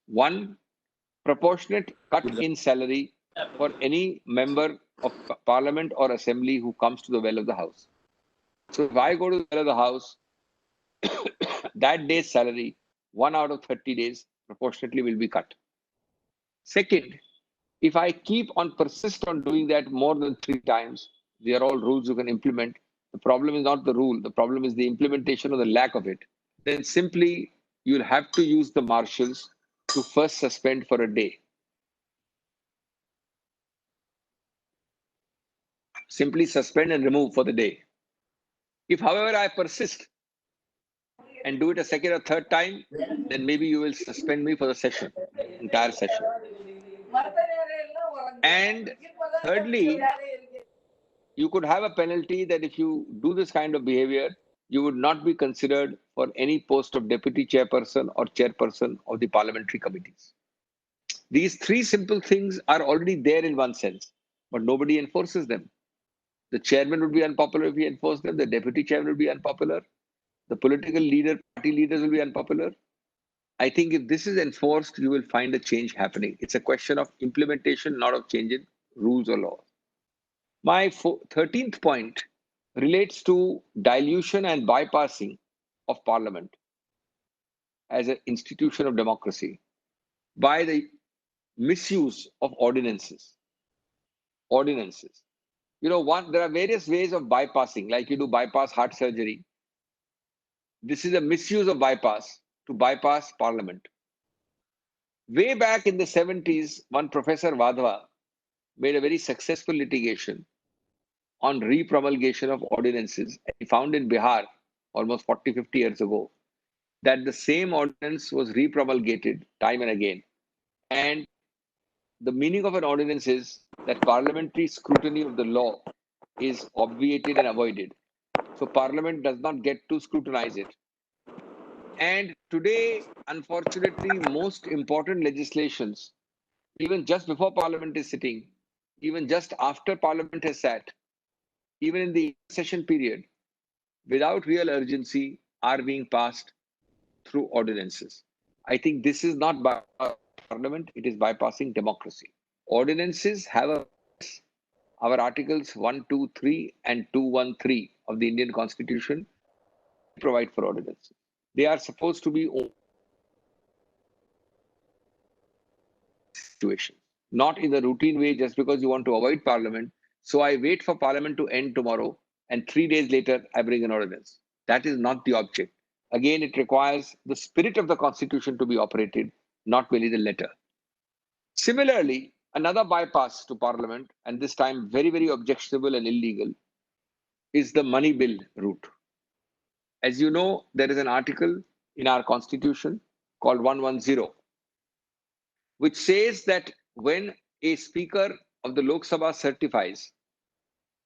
One, proportionate cut in salary for any member of parliament or assembly who comes to the well of the house. So if I go to the well of the house, that day's salary, 1 out of 30 days, proportionately will be cut. Second, if I keep on persist on doing that more than 3 times, they are all rules you can implement. The problem is not the rule. The problem is the implementation or the lack of it. Then simply you'll have to use the marshals to first suspend for a day. Simply suspend and remove for the day. If, however, I persist and do it a second or third time, then maybe you will suspend me for the session, entire session. And thirdly, you could have a penalty that if you do this kind of behavior, you would not be considered for any post of deputy chairperson or chairperson of the parliamentary committees. These 3 simple things are already there in one sense, but nobody enforces them. The chairman would be unpopular if he enforced them. The deputy chairman would be unpopular. The political leader, party leaders will be unpopular. I think if this is enforced, you will find a change happening. It's a question of implementation, not of change in rules or laws. My 13th point relates to dilution and bypassing of parliament as an institution of democracy by the misuse of ordinances. Ordinances. There are various ways of bypassing, like you do bypass heart surgery. This is a misuse of bypass to bypass parliament. Way back in the 70s, one Professor Vadhva made a very successful litigation on repromulgation of ordinances. He found in Bihar, almost 40, 50 years ago, that the same ordinance was repromulgated time and again. And the meaning of an ordinance is that parliamentary scrutiny of the law is obviated and avoided. So parliament does not get to scrutinize it. And today, unfortunately, most important legislations, even just before parliament is sitting, even just after parliament has sat, even in the session period, without real urgency, are being passed through ordinances. I think this is not by parliament, it is bypassing democracy. Ordinances have our articles 123 and 213 of the Indian Constitution provide for ordinances. They are supposed to be situation, not in the routine way just because you want to avoid parliament. So I wait for parliament to end tomorrow and 3 days later I bring an ordinance. That is not the object. Again, it requires the spirit of the constitution to be operated, not merely the letter. Similarly, another bypass to parliament, and this time very, very objectionable and illegal, is the money bill route. As you know, there is an article in our constitution called 110, which says that when a speaker of the Lok Sabha certifies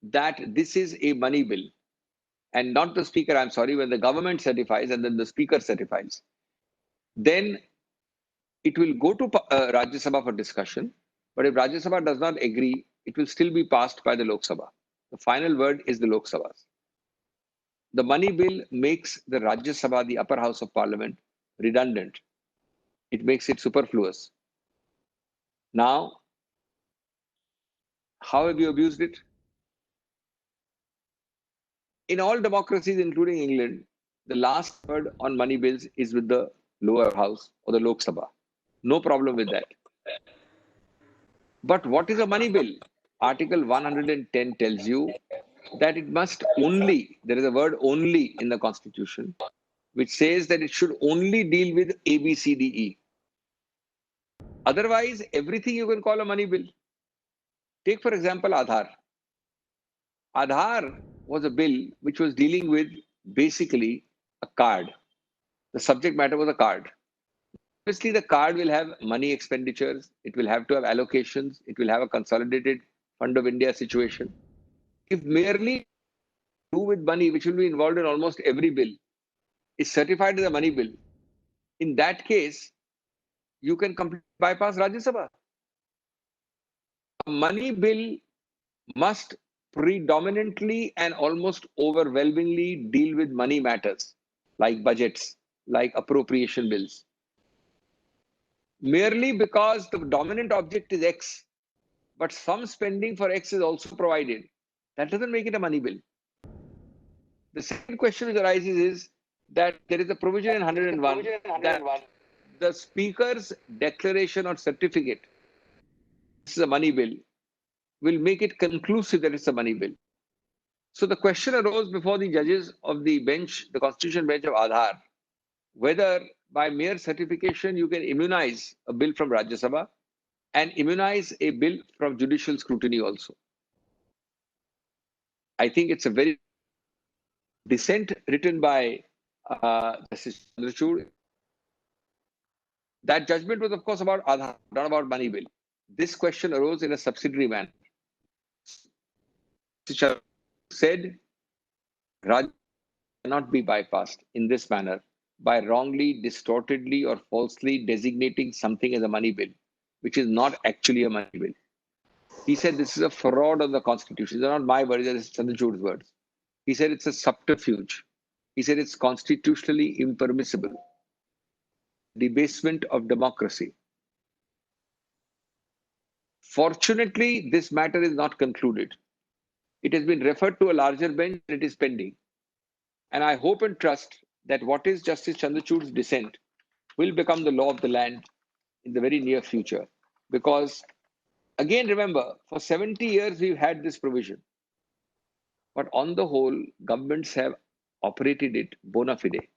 that this is a money bill, and not the speaker, I'm sorry, when the government certifies and then the speaker certifies, then it will go to Rajya Sabha for discussion. But if Rajya Sabha does not agree, it will still be passed by the Lok Sabha. The final word is the Lok Sabha's. The money bill makes the Rajya Sabha, the upper house of parliament, redundant. It makes it superfluous. Now, how have you abused it? In all democracies, including England, the last word on money bills is with the lower house or the Lok Sabha. No problem with that. But what is a money bill? Article 110 tells you that it must only, there is a word only in the constitution, which says that it should only deal with A, B, C, D, E. Otherwise, everything you can call a money bill. Take, for example, Aadhaar. Aadhaar was a bill which was dealing with basically a card. The subject matter was a card. Obviously, the card will have money expenditures. It will have to have allocations. It will have a consolidated Fund of India situation. If merely do with money, which will be involved in almost every bill, is certified as a money bill, in that case, you can completely bypass Rajya Sabha. A money bill must predominantly and almost overwhelmingly deal with money matters, like budgets, like appropriation bills. merely because the dominant object is X, but some spending for X is also provided. That doesn't make it a money bill. The second question which arises is that there is a provision in 101 that the speaker's declaration or certificate, this is a money bill, will make it conclusive that it's a money bill. So the question arose before the judges of the bench, the constitutional bench of Aadhaar, whether by mere certification you can immunize a bill from Rajya Sabha and immunize a bill from judicial scrutiny also. I think it's a very dissent written by Justice Chandrachud. That judgment was, of course, about Aadhaar, not about money bill. This question arose in a subsidiary manner. Justice said, Raj cannot be bypassed in this manner by wrongly, distortedly, or falsely designating something as a money bill, which is not actually a money bill. He said this is a fraud on the Constitution. These are not my words, it's Chandrachud's words. He said it's a subterfuge. He said it's constitutionally impermissible. Debasement of democracy. Fortunately, this matter is not concluded. It has been referred to a larger bench and it is pending. And I hope and trust that what is Justice Chandrachud's dissent will become the law of the land in the very near future. Because, again, remember, for 70 years we've had this provision. But on the whole, governments have operated it bona fide,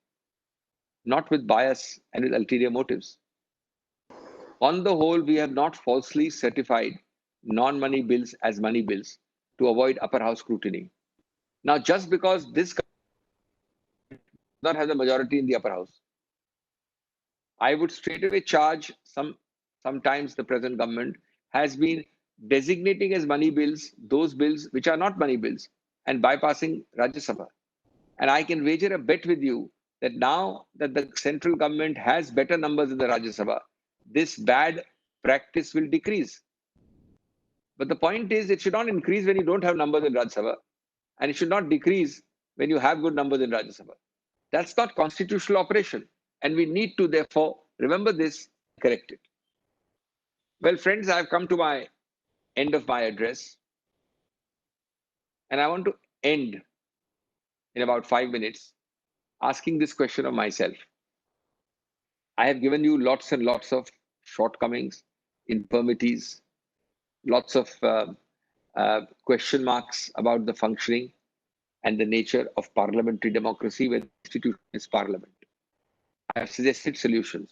not with bias and with ulterior motives. On the whole, we have not falsely certified non-money bills as money bills to avoid upper house scrutiny. Now, just because this does not have the majority in the upper house, I would straightaway charge sometimes the present government has been designating as money bills those bills which are not money bills and bypassing Rajya Sabha. And I can wager a bet with you that now that the central government has better numbers in the Rajya Sabha, this bad practice will decrease. But the point is, it should not increase when you don't have numbers in Rajya Sabha, and it should not decrease when you have good numbers in Rajya Sabha. That's not constitutional operation, and we need to therefore remember this, correct it. Well, friends, I've come to my end of my address, and I want to end in about 5 minutes asking this question of myself. I have given you lots and lots of shortcomings, infirmities, lots of question marks about the functioning and the nature of parliamentary democracy when the institution is parliament. I have suggested solutions.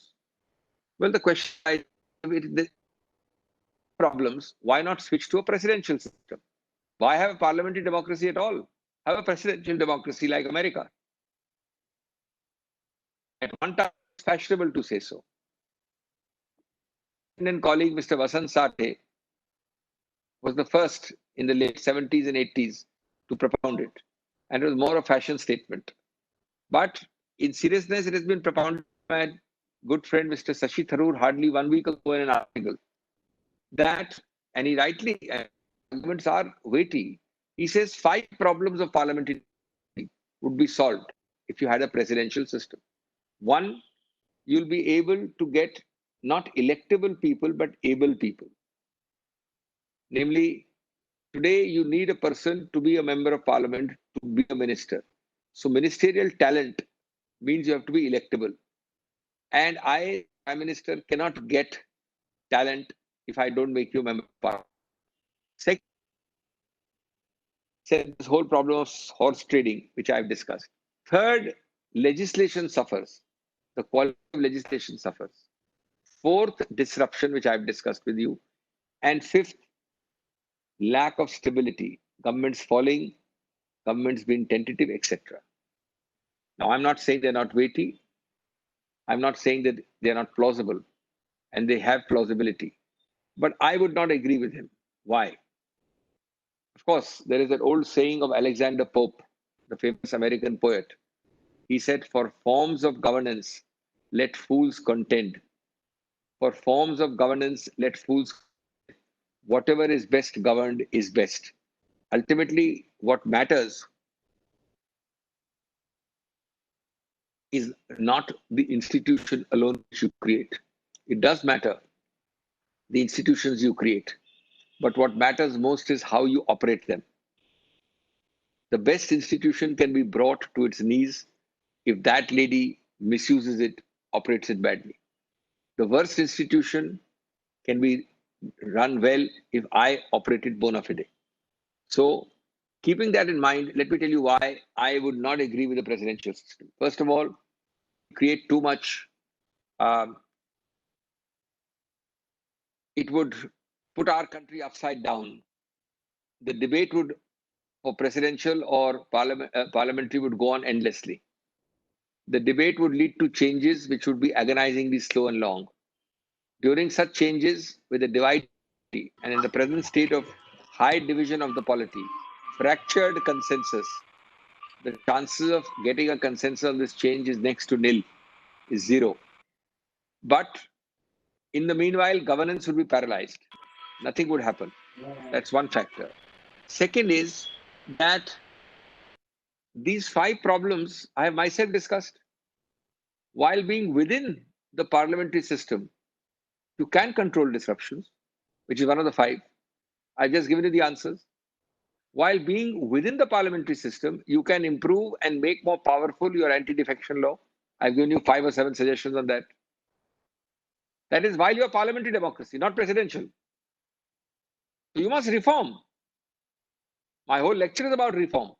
Well, the question I the problems, why not switch to a presidential system? Why have a parliamentary democracy at all? Have a presidential democracy like America. At one time, it's fashionable to say so. Indian colleague Mr. Vasant Sathe was the first in the late 70s and 80s to propound it. And it was more a fashion statement. But in seriousness, it has been propounded by my good friend Mr. Shashi Tharoor hardly 1 week ago in an article. That, and he rightly, arguments are weighty. He says 5 problems of parliamentary would be solved if you had a presidential system. 1, you'll be able to get not electable people, but able people. Namely, today you need a person to be a member of parliament to be a minister. So ministerial talent means you have to be electable. And I, Prime Minister, cannot get talent if I don't make you a member of parliament. Second, this whole problem of horse trading, which I've discussed. Third, legislation suffers. The quality of legislation suffers. Fourth, disruption, which I've discussed with you. And fifth, lack of stability. Governments falling, governments being tentative, etc. Now, I'm not saying they're not weighty. I'm not saying that they're not plausible, and they have plausibility. But I would not agree with him. Why? Of course, there is that old saying of Alexander Pope, the famous American poet. He said, for forms of governance, let fools contend. For forms of governance, let fools contend. Whatever is best governed is best. Ultimately, what matters is not the institution alone which you create. It does matter, the institutions you create. But what matters most is how you operate them. The best institution can be brought to its knees if that lady misuses it, operates it badly. The worst institution can be run well if I operate it bona fide. So, keeping that in mind, let me tell you why I would not agree with the presidential system. First of all, create too much. It would put our country upside down. The debate would, for presidential or parliamentary, would go on endlessly. The debate would lead to changes which would be agonizingly slow and long. During such changes, with a divided and in the present state of high division of the polity, fractured consensus, the chances of getting a consensus on this change is next to nil, is zero. But in the meanwhile, governance would be paralyzed. Nothing would happen. That's one factor. Second is that these 5 problems I have myself discussed. While being within the parliamentary system, you can control disruptions, which is one of the 5. I've just given you the answers. While being within the parliamentary system, you can improve and make more powerful your anti-defection law. I've given you 5 or 7 suggestions on that. That is while you're parliamentary democracy, not presidential. So you must reform. My whole lecture is about reform.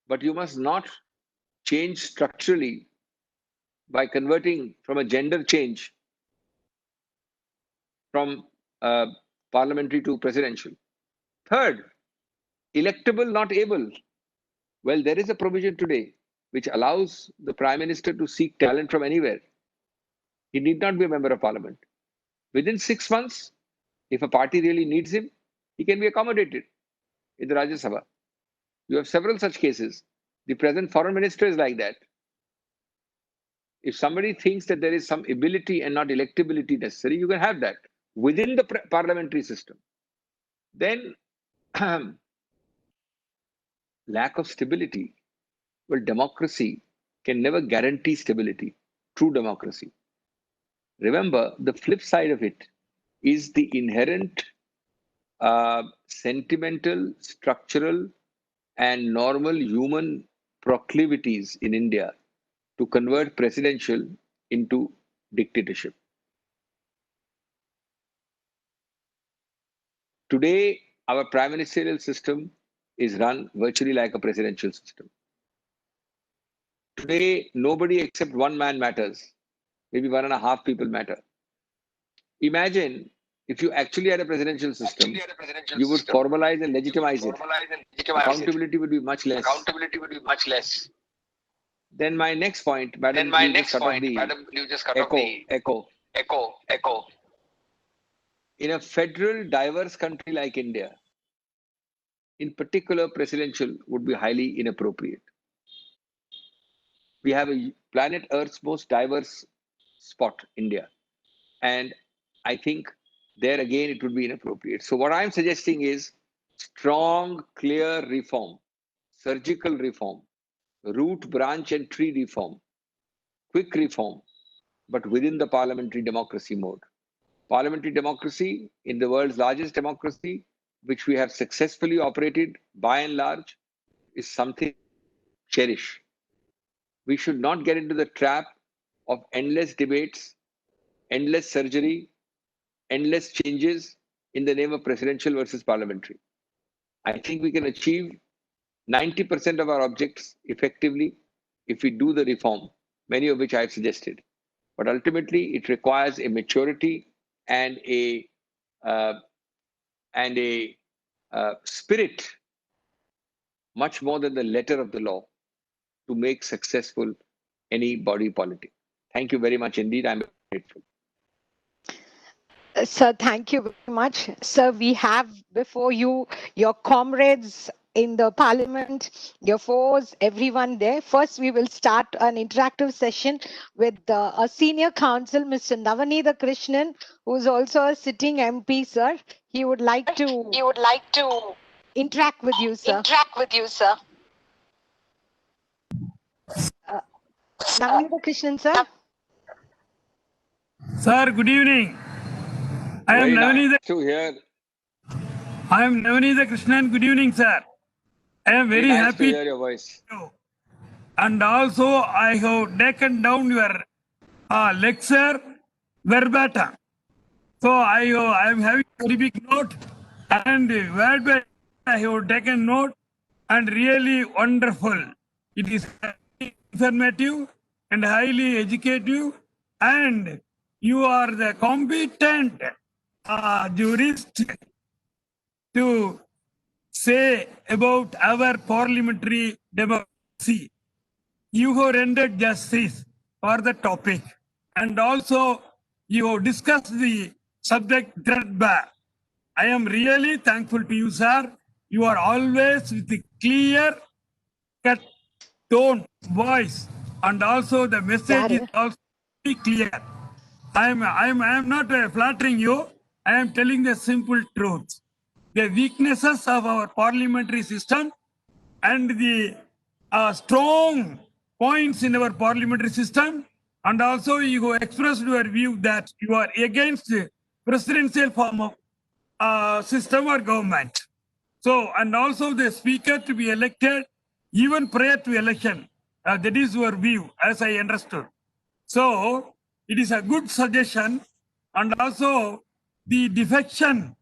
But you must not change structurally by converting from a gender change from parliamentary to presidential. Third, electable, not able. Well, there is a provision today which allows the Prime Minister to seek talent from anywhere. He need not be a member of parliament. Within 6 months, if a party really needs him, he can be accommodated in the Rajya Sabha. You have several such cases. The present foreign minister is like that. If somebody thinks that there is some ability and not electability necessary, you can have that within the parliamentary system. Then lack of stability. Well, democracy can never guarantee stability, true democracy. Remember, the flip side of it is the inherent sentimental, structural, and normal human proclivities in India to convert presidential into dictatorship. Today, our prime ministerial system is run virtually like a presidential system. Today, nobody except one man matters. Maybe 1.5 people matter. Imagine if you actually had a presidential system, you would formalize and legitimize it. Accountability would be much less. Then my next point, madam, you just cut off the echo. In a federal, diverse country like India, in particular, presidential would be highly inappropriate. We have a planet Earth's most diverse spot, India. And I think there again, it would be inappropriate. So what I'm suggesting is strong, clear reform, surgical reform, root, branch, and tree reform, quick reform, but within the parliamentary democracy mode. Parliamentary democracy in the world's largest democracy, which we have successfully operated by and large, is something to cherish. We should not get into the trap of endless debates, endless surgery, endless changes in the name of presidential versus parliamentary. I think we can achieve 90% of our objects effectively if we do the reform, many of which I have suggested. But ultimately, it requires a maturity and a spirit, much more than the letter of the law, to make successful any body politic. Thank you very much indeed. I'm grateful. Sir, thank you very much. Sir, we have before you your comrades in the parliament, your foes, everyone there. First, we will start an interactive session with a senior counsel, Mr. Navanitha Krishnan, who is also a sitting MP, sir. He would like to interact with you, sir. Navanitha Krishnan, sir. Sir, good evening. I am Very nice Navneet. to hear. I am Navneet Krishnan. Good evening, sir. I am Very very nice to happy hear your voice. to you. And also, I have taken down your lecture verbatim. So I am having a very big note, and word by I have taken note, and really wonderful. It is highly informative and highly educative, and you are the competent jurist to say about our parliamentary democracy. You have rendered justice for the topic, and also you have discussed the subject threadbare. I am really thankful to you, sir. You are always with the clear cut tone, voice, and also the message is Gary. also very clear. I am not flattering you. I am telling the simple truth. The weaknesses of our parliamentary system and the strong points in our parliamentary system, and also you have expressed your view that you are against the presidential form of system or government. So, and also the speaker to be elected even prior to election. That is your view, as I understood. So, it is a good suggestion, and also the defection,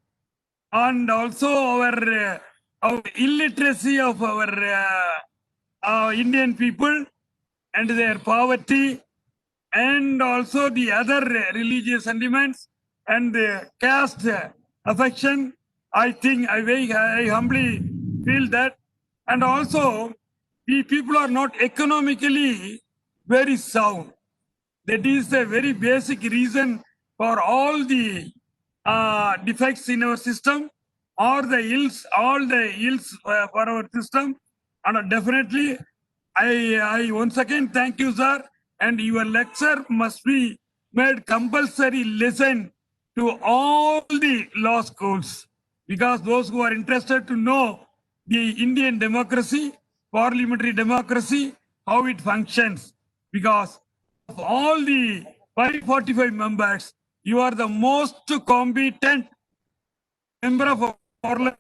and also our illiteracy of our Indian people and their poverty, and also the other religious sentiments and caste affection. I think I humbly feel that, and also the people are not economically very sound. That is the very basic reason for all the defects in our system, or the ills, all the ills for our system. And definitely, I once again thank you, sir. And your lecture must be made compulsory lesson to all the law schools, because those who are interested to know the Indian democracy, parliamentary democracy, how it functions, because of all the 545 members, you are the most competent member of parliamentary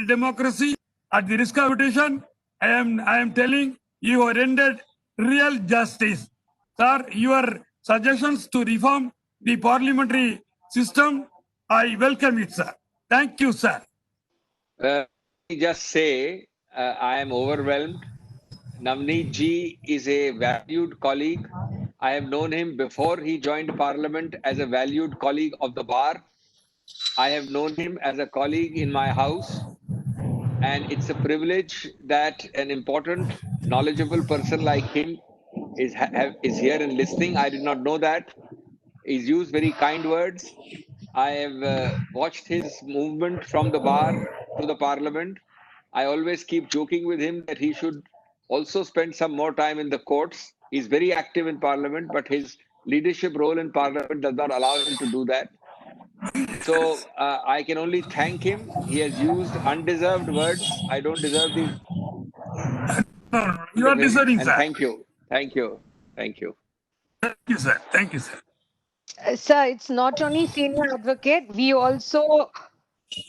democracy. At the risk of repetition, I am telling you have rendered real justice. Sir, your suggestions to reform the parliamentary system, I welcome it, sir. Thank you, sir. Let me just say, I am overwhelmed. Navneet ji is a valued colleague. I have known him before he joined Parliament as a valued colleague of the bar. I have known him as a colleague in my house, and it's a privilege that an important, knowledgeable person like him is here and listening. I did not know that. He's used very kind words. I have watched his movement from the bar to the parliament. I always keep joking with him that he should also spend some more time in the courts. He's very active in parliament, but his leadership role in parliament does not allow him to do that. So I can only thank him. He has used undeserved words. I don't deserve these You are of him. deserving, And sir. thank you. Thank you. Thank you. Thank you, sir. Thank you, sir. Sir, it's not only senior advocate, we also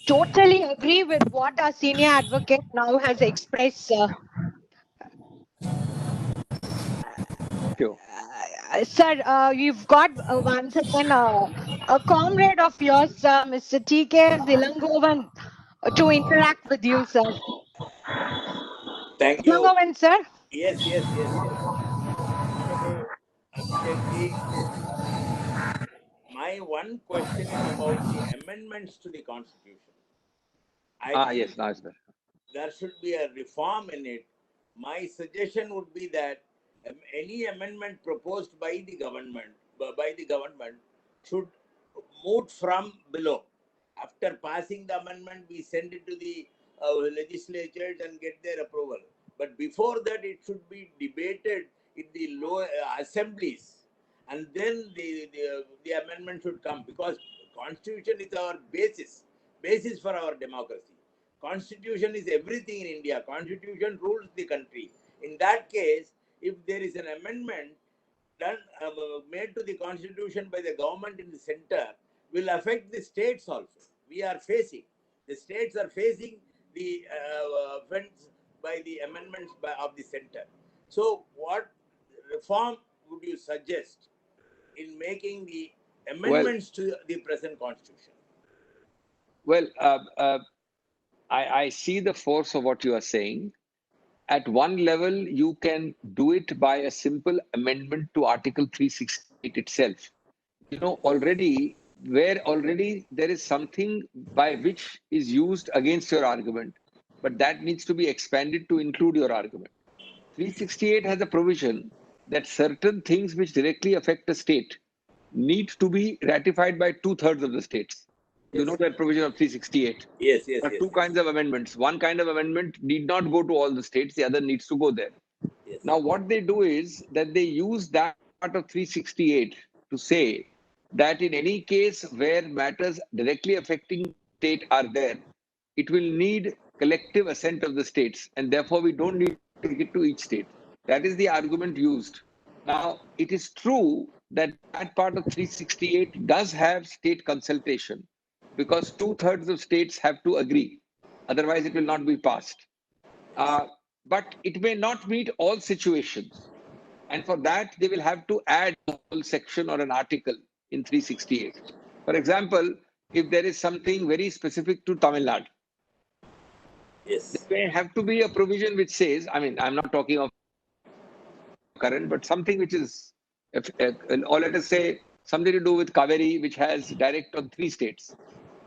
totally agree with what our senior advocate now has expressed, sir. Thank you. Sir, you've got once again a comrade of yours, Mr. T.K. Zilangovan, to interact with you, sir. Thank you. Zilangovan, sir. Yes. Honorable Abhishek ji, my one question is about the amendments to the Constitution. I think Yes, nice, sir. there should be a reform in it. My suggestion would be that any amendment proposed by the government should move from below. After passing the amendment, we send it to the legislatures and get their approval. But before that, it should be debated in the lower assemblies, and then the amendment should come, because Constitution is our basis for our democracy. Constitution is everything in India. Constitution rules the country. In that case, if there is an amendment, done made to the constitution by the government in the center will affect the states also. We are facing, the states are facing the offense by the amendments of the center. So what reform would you suggest in making the amendments to the present constitution? Well, I see the force of what you are saying. At one level, you can do it by a simple amendment to Article 368 itself. You know, already there is something by which is used against your argument, but that needs to be expanded to include your argument. 368 has a provision that certain things which directly affect a state need to be ratified by 2/3 of the states. You know that provision of 368. Yes, There are two kinds of amendments. One kind of amendment need not go to all the states, the other needs to go there. yes. Now, what they do is that they use that part of 368 to say that in any case where matters directly affecting state are there, it will need collective assent of the states, and therefore we don't need to take it to each state. That is the argument used. Now, it is true that that part of 368 does have state consultation because 2/3 of states have to agree. Otherwise, it will not be passed. But it may not meet all situations. And for that, they will have to add a whole section or an article in 368. For example, if there is something very specific to Tamil Nadu, Yes. there may have to be a provision which says, I mean, I'm not talking of current, but something which is, or let us say, something to do with Kaveri, which has direct on 3 states.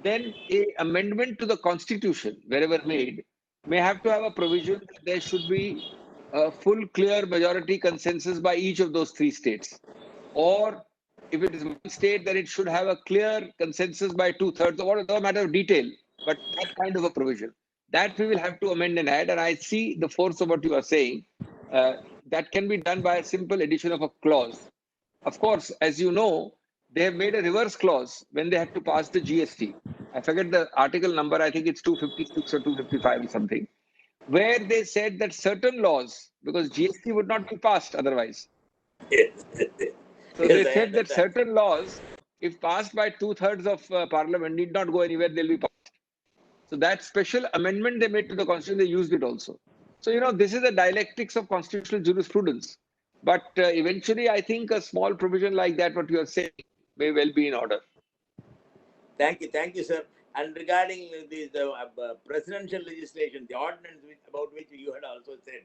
Then a amendment to the constitution, wherever made, may have to have a provision that there should be a full, clear majority consensus by each of those 3 states. Or if it is one state, then it should have a clear consensus by 2/3, or a matter of detail, but that kind of a provision. That we will have to amend and add. And I see the force of what you are saying. That can be done by a simple addition of a clause. Of course, as you know, they have made a reverse clause when they had to pass the GST. I forget the article number, I think it's 256 or 255 or something, where they said that certain laws, because GST would not be passed otherwise. Yes. So Yes, they I said that understand. certain laws, if passed by 2/3 of parliament, need not go anywhere, they'll be passed. So that special amendment they made to the constitution, they used it also. So, you know, this is the dialectics of constitutional jurisprudence. But eventually, I think a small provision like that, what you are saying, may well be in order. Thank you, sir. And regarding the presidential legislation, the ordinance about which you had also said,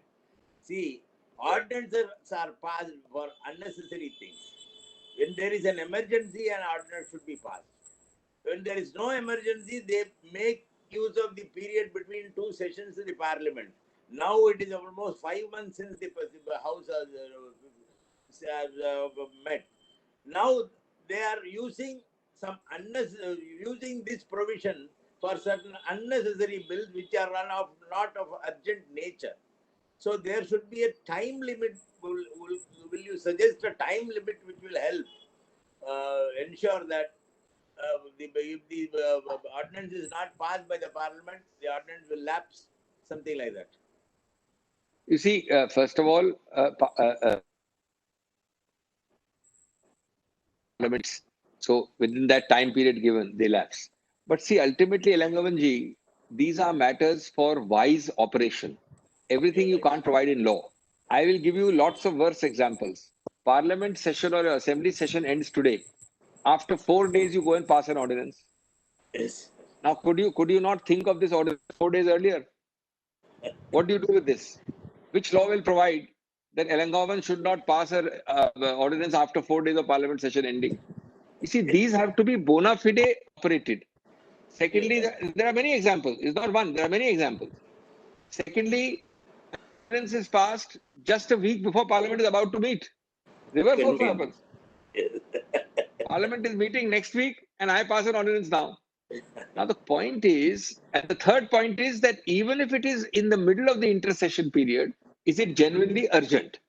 see, ordinances are passed for unnecessary things. When there is an emergency, an ordinance should be passed. When there is no emergency, they make use of the period between 2 sessions of the parliament. Now it is almost 5 months since the House has met. Now they are using using this provision for certain unnecessary bills which are not of urgent nature. So there should be a time limit. Will you suggest a time limit which will help ensure that if the ordinance is not passed by the parliament, the ordinance will lapse, something like that? You see, first of all, parliaments, so within that time period given, they lapse. But see, ultimately, Elangavanji, these are matters for wise operation. Everything you can't provide in law. I will give you lots of worse examples. Parliament session or assembly session ends today. After 4 days, you go and pass an ordinance. Yes. Now, could you not think of this ordinance 4 days earlier? What do you do with this? Which law will provide that Elangovan should not pass an ordinance after 4 days of Parliament session ending? You see, these have to be bona fide operated. Secondly, there are many examples. It's not one, there are many examples. Secondly, ordinance is passed just a week before Parliament is about to meet. Reverse also happens. Parliament is meeting next week and I pass an ordinance now. Now, the point is, and the third point is that even if it is in the middle of the intersession period, is it genuinely urgent?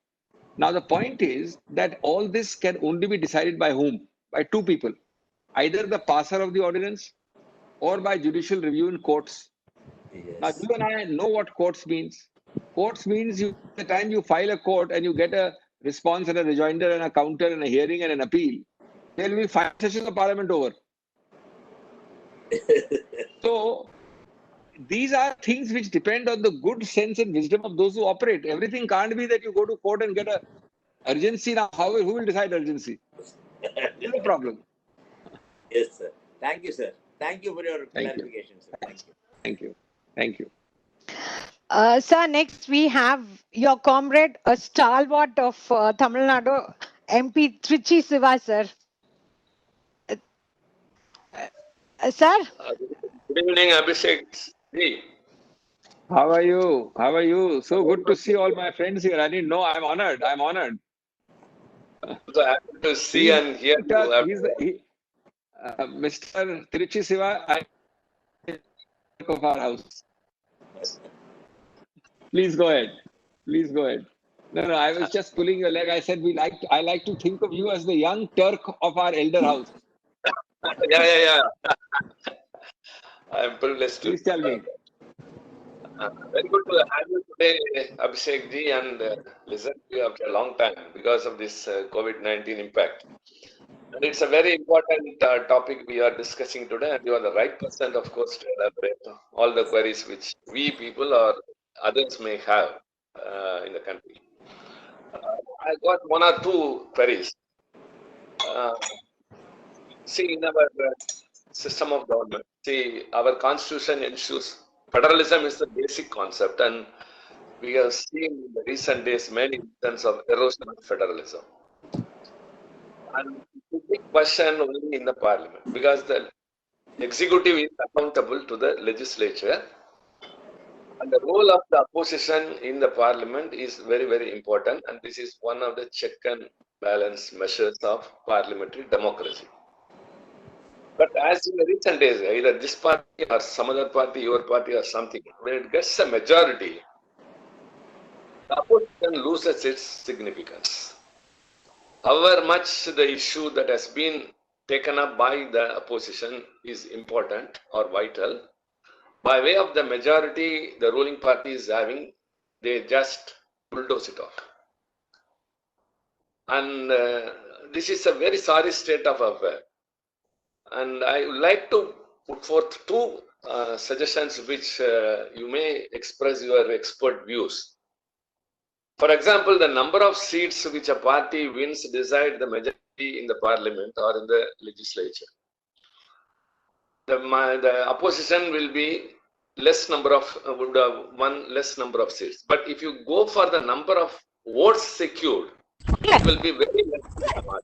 Now, the point is that all this can only be decided by whom? By 2 people, either the passer of the ordinance or by judicial review in courts. Yes. Now, you and I know what courts means. Courts means the time you file a court and you get a response and a rejoinder and a counter and a hearing and an appeal, there will be 5 sessions of Parliament over. So, these are things which depend on the good sense and wisdom of those who operate. Everything can't be that you go to court and get a urgency. Now, who will decide urgency? No problem. Yes, sir. Thank you, sir. Thank you for your Thank you. clarification, sir. Thank you. Thank you. Thank you. Sir, next we have your comrade, a stalwart of Tamil Nadu, MP Trichy Siva, sir. Sir? Good evening, Abhishek. How are you? How are you? So good to see all my friends here. I didn't know. I'm honored. I'm honored. So happy to see and hear you. Mr. Trichy Siva, of our house. Please go ahead. Please go ahead. No, I was just pulling your leg. I said I like to think of you as the young Turk of our elder house. Yeah. I'm privileged to. Please tell me. Very good to have you today, Abhishek ji, and listen to you after a long time because of this COVID-19 impact. And it's a very important topic we are discussing today, and you are the right person, of course, to elaborate all the queries which we people or others may have in the country. I got 1 or 2 queries. See, in our system of government, see, our constitution ensures federalism is the basic concept, and we have seen in the recent days many instances of erosion of federalism. And it's a big question only in the parliament because the executive is accountable to the legislature, and the role of the opposition in the parliament is very, very important, and this is one of the check and balance measures of parliamentary democracy. But as in the recent days, either this party or some other party, your party or something, when it gets a majority, the opposition loses its significance. However much the issue that has been taken up by the opposition is important or vital, by way of the majority the ruling party is having, they just bulldoze it off. And this is a very sorry state of affairs. And I would like to put forth 2 suggestions which you may express your expert views. For example, the number of seats which a party wins decide the majority in the parliament or in the legislature. The opposition will be less number of would have one less number of seats. But if you go for the number of votes secured, it will be very less.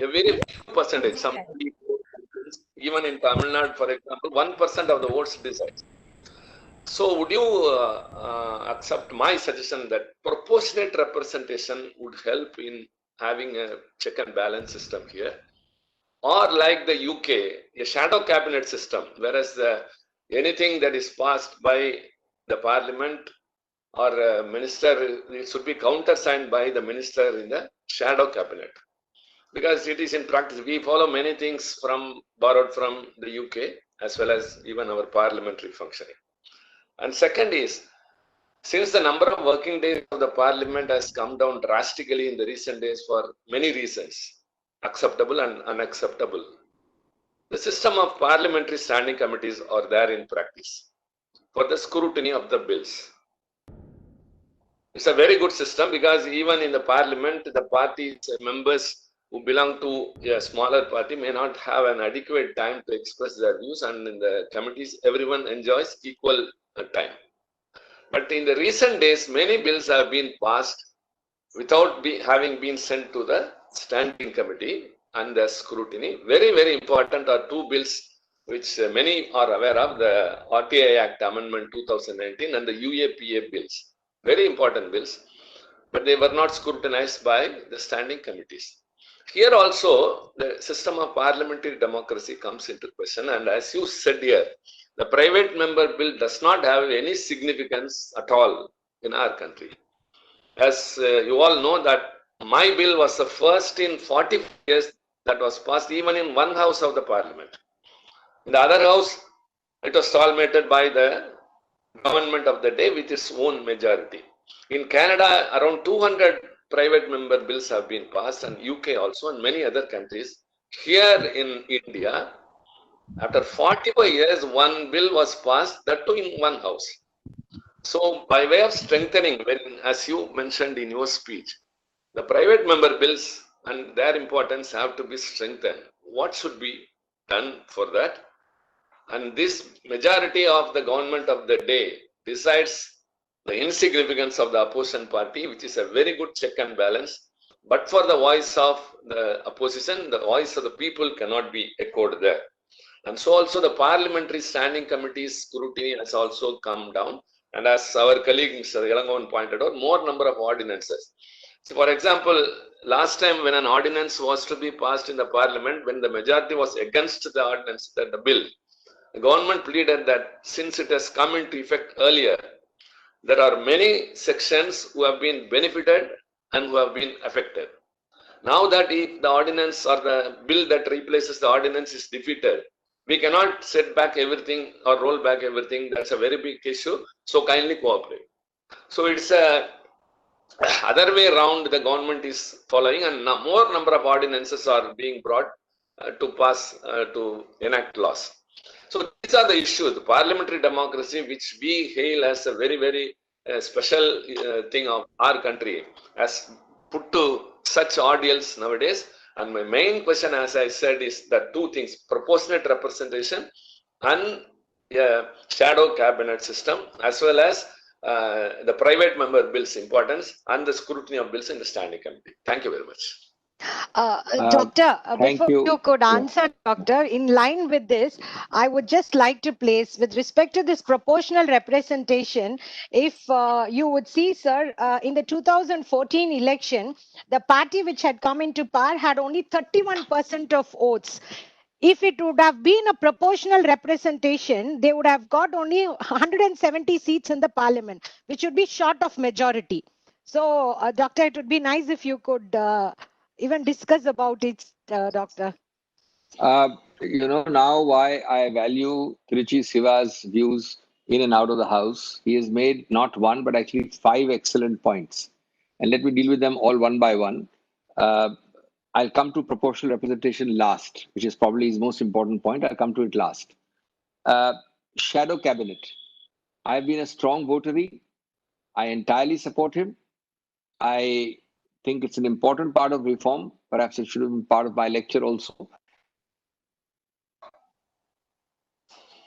A very few percentage. Some people, even in Tamil Nadu, for example, 1% of the votes decides. So, would you accept my suggestion that proportionate representation would help in having a check and balance system here, or like the UK, a shadow cabinet system, whereas anything that is passed by the parliament or a minister, it should be countersigned by the minister in the shadow cabinet. Because it is in practice, we follow many things borrowed from the UK as well as even our parliamentary functioning. And second is, since the number of working days of the parliament has come down drastically in the recent days for many reasons, acceptable and unacceptable, the system of parliamentary standing committees are there in practice for the scrutiny of the bills. It's a very good system because even in the parliament, the party's members who belong to a smaller party may not have an adequate time to express their views, and in the committees, everyone enjoys equal time. But in the recent days, many bills have been passed without having been sent to the standing committee and the scrutiny. Very, very important are 2 bills which many are aware of, the RTI Act Amendment 2019 and the UAPA bills. Very important bills, but they were not scrutinized by the standing committees. Here also, the system of parliamentary democracy comes into question, and as you said here, the private member bill does not have any significance at all in our country. As you all know that my bill was the first in 40 years that was passed even in one house of the parliament. In the other house, it was tolerated by the government of the day with its own majority. In Canada, around 200 private member bills have been passed, and UK also, and many other countries. Here in India, after 45 years, one bill was passed, that too in one house. So, by way of strengthening, when, as you mentioned in your speech, the private member bills and their importance have to be strengthened. What should be done for that? And this majority of the government of the day decides the insignificance of the opposition party, which is a very good check and balance. But for the voice of the opposition, the voice of the people cannot be echoed there. And so also the parliamentary standing committee's scrutiny has also come down. And as our colleague Mr. Yalangovan pointed out, more number of ordinances. So for example, last time when an ordinance was to be passed in the parliament, when the majority was against the ordinance, the bill, the government pleaded that since it has come into effect earlier, there are many sections who have been benefited and who have been affected. Now that if the ordinance or the bill that replaces the ordinance is defeated, we cannot set back everything or roll back everything. That's a very big issue. So kindly cooperate. So it's a other way around the government is following, and more number of ordinances are being brought to pass, to enact laws. So these are the issues. The parliamentary democracy, which we hail as a very, very special thing of our country, has put to such ordeals nowadays. And my main question, as I said, is that two things: proportionate representation and shadow cabinet system, as well as the private member bills importance and the scrutiny of bills in the standing committee. Thank you very much. Doctor, thank before you could Yeah. answer, Doctor, in line with this, I would just like to place, with respect to this proportional representation, if you would see, sir, in the 2014 election, the party which had come into power had only 31% of votes. If it would have been a proportional representation, they would have got only 170 seats in the parliament, which would be short of majority. So, Doctor, it would be nice if you could even discuss about it, Doctor. Now why I value Trichy Siva's views in and out of the House. He has made not one, but actually 5 excellent points. And let me deal with them all one by one. I'll come to proportional representation last, which is probably his most important point. I'll come to it last. Shadow cabinet. I've been a strong votary. I entirely support him. I think it's an important part of reform. Perhaps it should have been part of my lecture also.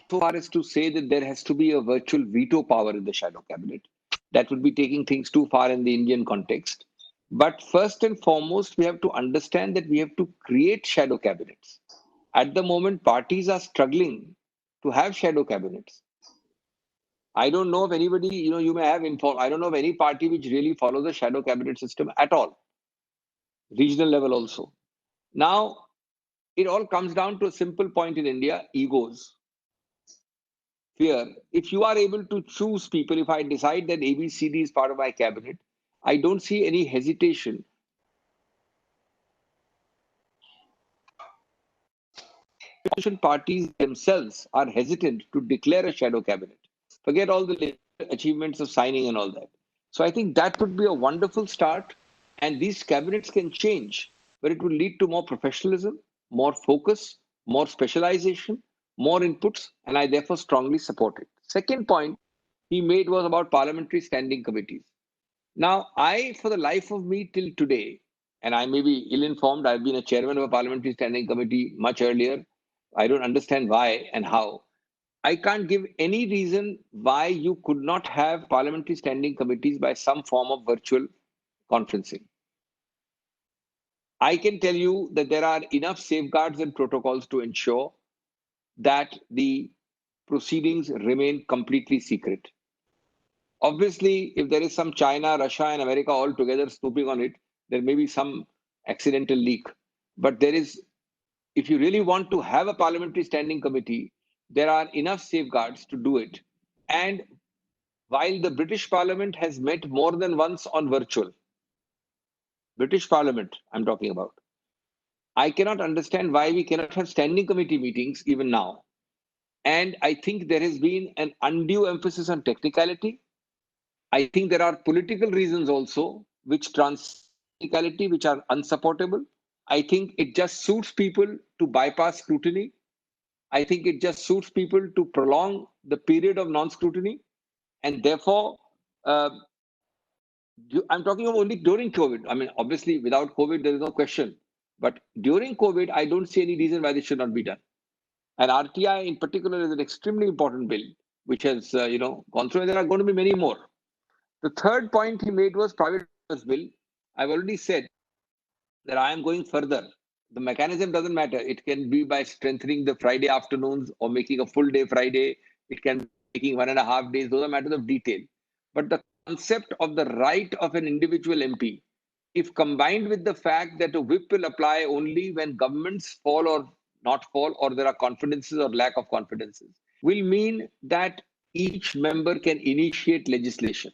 So far as to say that there has to be a virtual veto power in the shadow cabinet. That would be taking things too far in the Indian context. But first and foremost, we have to understand that we have to create shadow cabinets. At the moment, parties are struggling to have shadow cabinets. I don't know of anybody, you may have info. I don't know of any party which really follows the shadow cabinet system at all. Regional level also. Now, it all comes down to a simple point in India: egos. Fear. If you are able to choose people, if I decide that ABCD is part of my cabinet, I don't see any hesitation. Parties themselves are hesitant to declare a shadow cabinet. Forget all the achievements of signing and all that. So I think that would be a wonderful start. And these cabinets can change, but it will lead to more professionalism, more focus, more specialization, more inputs, and I therefore strongly support it. Second point he made was about parliamentary standing committees. Now, for the life of me till today, and I may be ill-informed, I've been a chairman of a parliamentary standing committee much earlier. I don't understand why and how. I can't give any reason why you could not have parliamentary standing committees by some form of virtual conferencing. I can tell you that there are enough safeguards and protocols to ensure that the proceedings remain completely secret. Obviously, if there is some China, Russia, and America all together snooping on it, there may be some accidental leak. But there is, if you really want to have a parliamentary standing committee, there are enough safeguards to do it. And while the British Parliament has met more than once on virtual, British Parliament I'm talking about, I cannot understand why we cannot have standing committee meetings even now. And I think there has been an undue emphasis on technicality. I think there are political reasons also which technicality which are unsupportable. I think it just suits people to bypass scrutiny. I think it just suits people to prolong the period of non-scrutiny, and therefore, I'm talking of only during COVID. I mean, obviously, without COVID, there is no question. But during COVID, I don't see any reason why this should not be done. And RTI in particular is an extremely important bill, which has gone through, and there are going to be many more. The third point he made was private bill. I've already said that I am going further. The mechanism doesn't matter. It can be by strengthening the Friday afternoons or making a full day Friday. It can be making 1.5 days. Those are matters of detail. But the concept of the right of an individual MP, if combined with the fact that a whip will apply only when governments fall or not fall, or there are confidences or lack of confidences, will mean that each member can initiate legislation.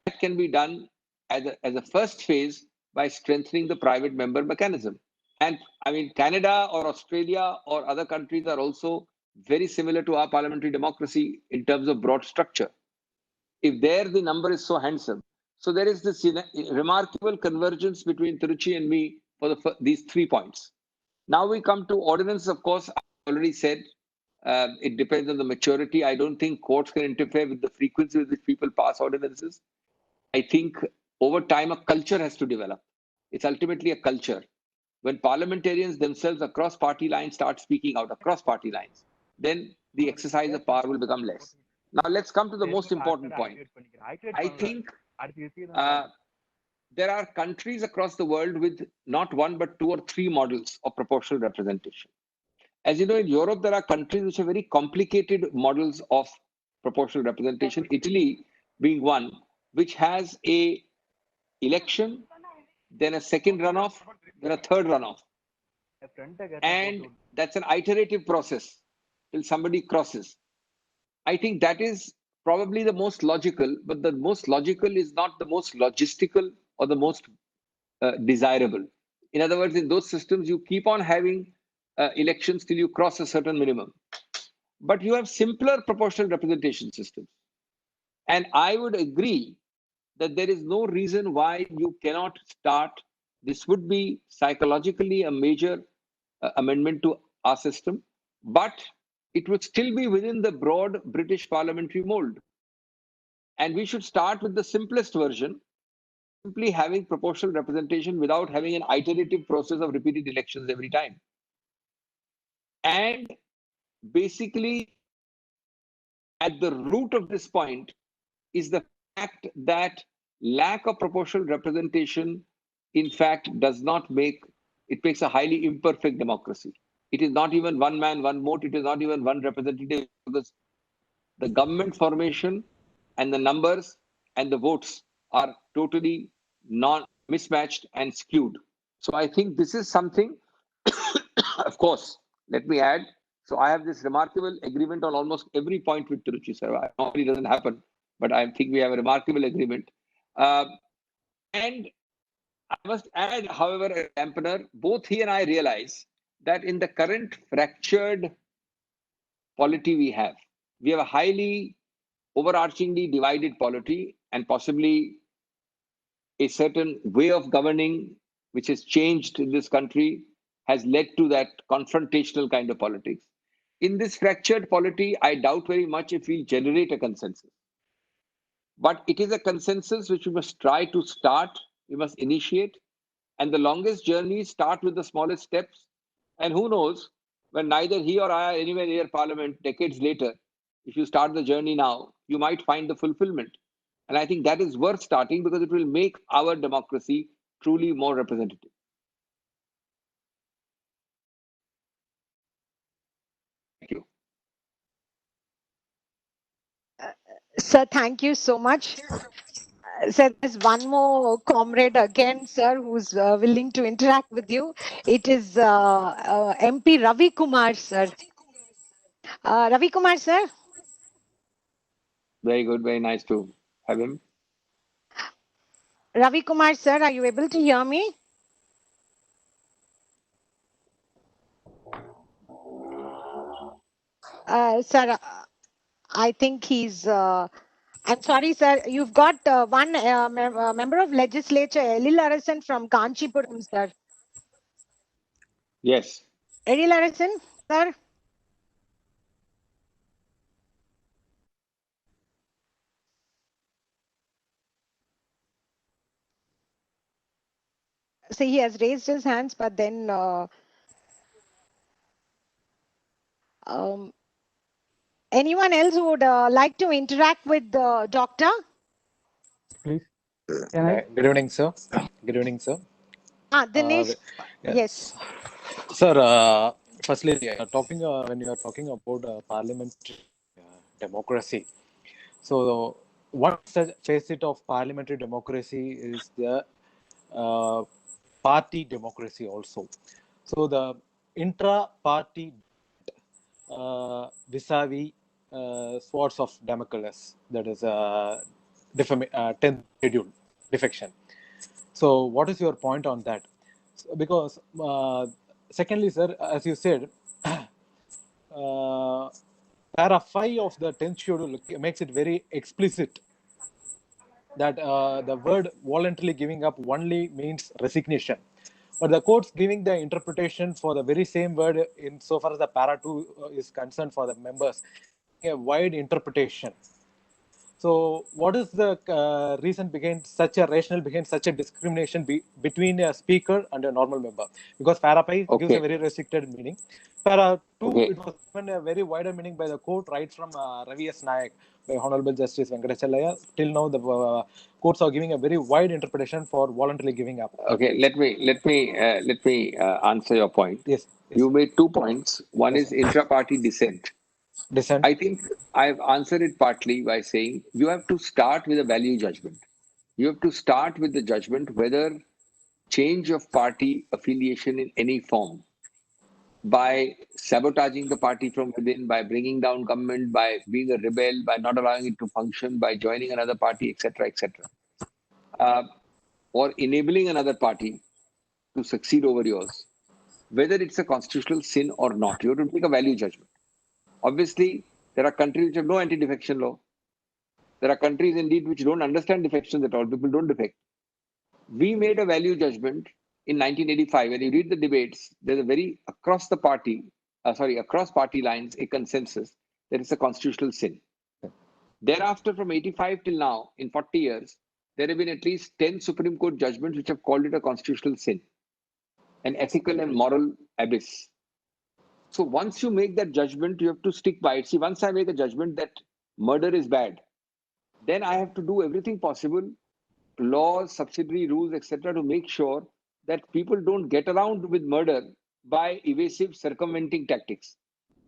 That can be done as a first phase by strengthening the private member mechanism. And I mean, Canada or Australia or other countries are also very similar to our parliamentary democracy in terms of broad structure. If there the number is so handsome, so there is this remarkable convergence between Tiruchi and me for these 3 points. Now we come to ordinance. Of course, I already said it depends on the maturity. I don't think courts can interfere with the frequency with which people pass ordinances. I think over time a culture has to develop. It's ultimately a culture. When parliamentarians themselves across party lines start speaking out across party lines, then the exercise of power will become less. Now let's come to the most important point. I think there are countries across the world with not one but 2 or 3 models of proportional representation. As you know, in Europe, there are countries which have very complicated models of proportional representation. Italy being one, which has a election, then a second runoff, then a third runoff. And that's an iterative process till somebody crosses. I think that is probably the most logical, but the most logical is not the most logistical or the most desirable. In other words, in those systems, you keep on having elections till you cross a certain minimum. But you have simpler proportional representation systems. And I would agree that there is no reason why you cannot start. This would be psychologically a major amendment to our system, but it would still be within the broad British parliamentary mold. And we should start with the simplest version, simply having proportional representation without having an iterative process of repeated elections every time. And basically, at the root of this point is the fact that lack of proportional representation, in fact, does not make, it makes a highly imperfect democracy. It is not even one man, one vote. It is not even one representative, because the government formation and the numbers and the votes are totally mismatched and skewed. So I think this is something, of course, let me add. So I have this remarkable agreement on almost every point with Tiruchi sir. Normally it doesn't happen, but I think we have a remarkable agreement. And I must add, however, a dampener, both he and I realize that in the current fractured polity we have a highly overarchingly divided polity, and possibly a certain way of governing which has changed in this country has led to that confrontational kind of politics. In this fractured polity, I doubt very much if we'll generate a consensus. But it is a consensus which we must try to start, we must initiate, and the longest journeys start with the smallest steps. And who knows, when neither he or I are anywhere near Parliament decades later, if you start the journey now, you might find the fulfillment. And I think that is worth starting, because it will make our democracy truly more representative. Thank you. Sir, thank you so much. Sir, there's one more comrade again, sir, who's willing to interact with you. It is MP Ravi Kumar, sir. Ravi Kumar, sir. Very good, very nice to have him. Ravi Kumar, sir, are you able to hear me? Sir, I think he's I'm sorry, sir. You've got one member of legislature, Elil Arasan from Kanchipuram, sir. Yes. Elil Arasan, sir. See, he has raised his hands, but then anyone else who would like to interact with the doctor? Please. Good evening, sir. Good evening, sir. Dinesh. Yes. Sir, firstly, when you are talking about parliamentary democracy, so one facet of parliamentary democracy is the party democracy also. So the intra-party vis-a-vis swords of Damocles, that is 10th schedule defection. So what is your point on that? Because secondly, sir, as you said, para 5 of the 10th schedule makes it very explicit that the word voluntarily giving up only means resignation. But the court's giving the interpretation for the very same word in so far as the para 2 is concerned for the members, a wide interpretation. So, what is the reason behind such a rationale behind such a discrimination between a speaker and a normal member? Because para pi gives a very restricted meaning. Para 2, it was given a very wider meaning by the court, right from Ravi S. Nayak, by Honorable Justice Venkatachalaya. Till now, the courts are giving a very wide interpretation for voluntarily giving up. Okay, let me answer your point. Yes. You made 2 points. One is intra-party dissent. I think I've answered it partly by saying you have to start with a value judgment. You have to start with the judgment whether change of party affiliation in any form, by sabotaging the party from within, by bringing down government, by being a rebel, by not allowing it to function, by joining another party, etc., or enabling another party to succeed over yours, whether it's a constitutional sin or not, you have to make a value judgment. Obviously, there are countries which have no anti-defection law. There are countries indeed which don't understand defections at all. People don't defect. We made a value judgment in 1985. When you read the debates, there's a very across party lines, a consensus that it's a constitutional sin. Thereafter, from 85 till now, in 40 years, there have been at least 10 Supreme Court judgments which have called it a constitutional sin, an ethical and moral abyss. So once you make that judgment, you have to stick by it. See, once I make a judgment that murder is bad, then I have to do everything possible, laws, subsidiary rules, etc., to make sure that people don't get around with murder by evasive circumventing tactics.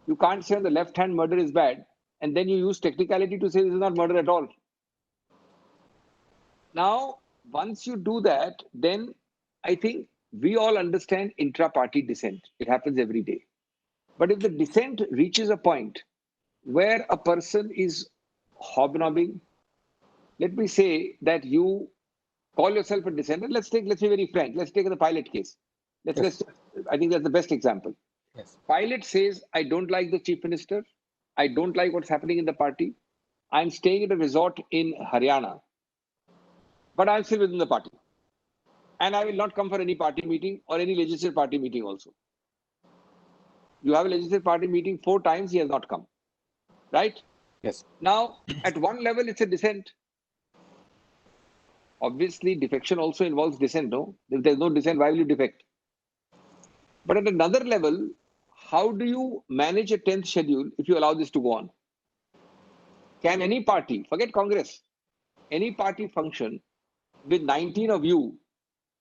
You can't say on the left hand murder is bad, and then you use technicality to say this is not murder at all. Now, once you do that, then I think we all understand intra-party dissent. It happens every day. But if the dissent reaches a point where a person is hobnobbing, let me say that you call yourself a dissenter. Let's be very frank. Let's take the pilot case. I think that's the best example. Yes. Pilot says, I don't like the chief minister. I don't like what's happening in the party. I'm staying at a resort in Haryana, but I'm still within the party. And I will not come for any party meeting or any legislative party meeting also. You have a legislative party meeting 4 times, he has not come. Right? Yes. Now, at one level, it's a dissent. Obviously, defection also involves dissent, no? If there's no dissent, why will you defect? But at another level, how do you manage a 10th schedule if you allow this to go on? Can any party, forget Congress, any party function with 19 of you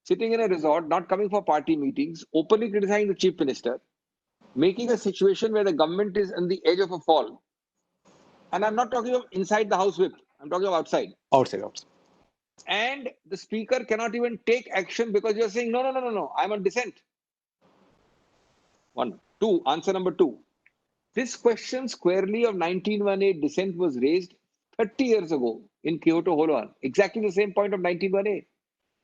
sitting in a resort, not coming for party meetings, openly criticizing the chief minister, making a situation where the government is on the edge of a fall? And I'm not talking of inside the house whip, I'm talking of outside. Outside. And the speaker cannot even take action because you're saying, no, I'm on dissent. 1. 2, answer number 2. This question squarely of 1918 dissent was raised 30 years ago in Kyoto Hall 1. Exactly the same point of 1918.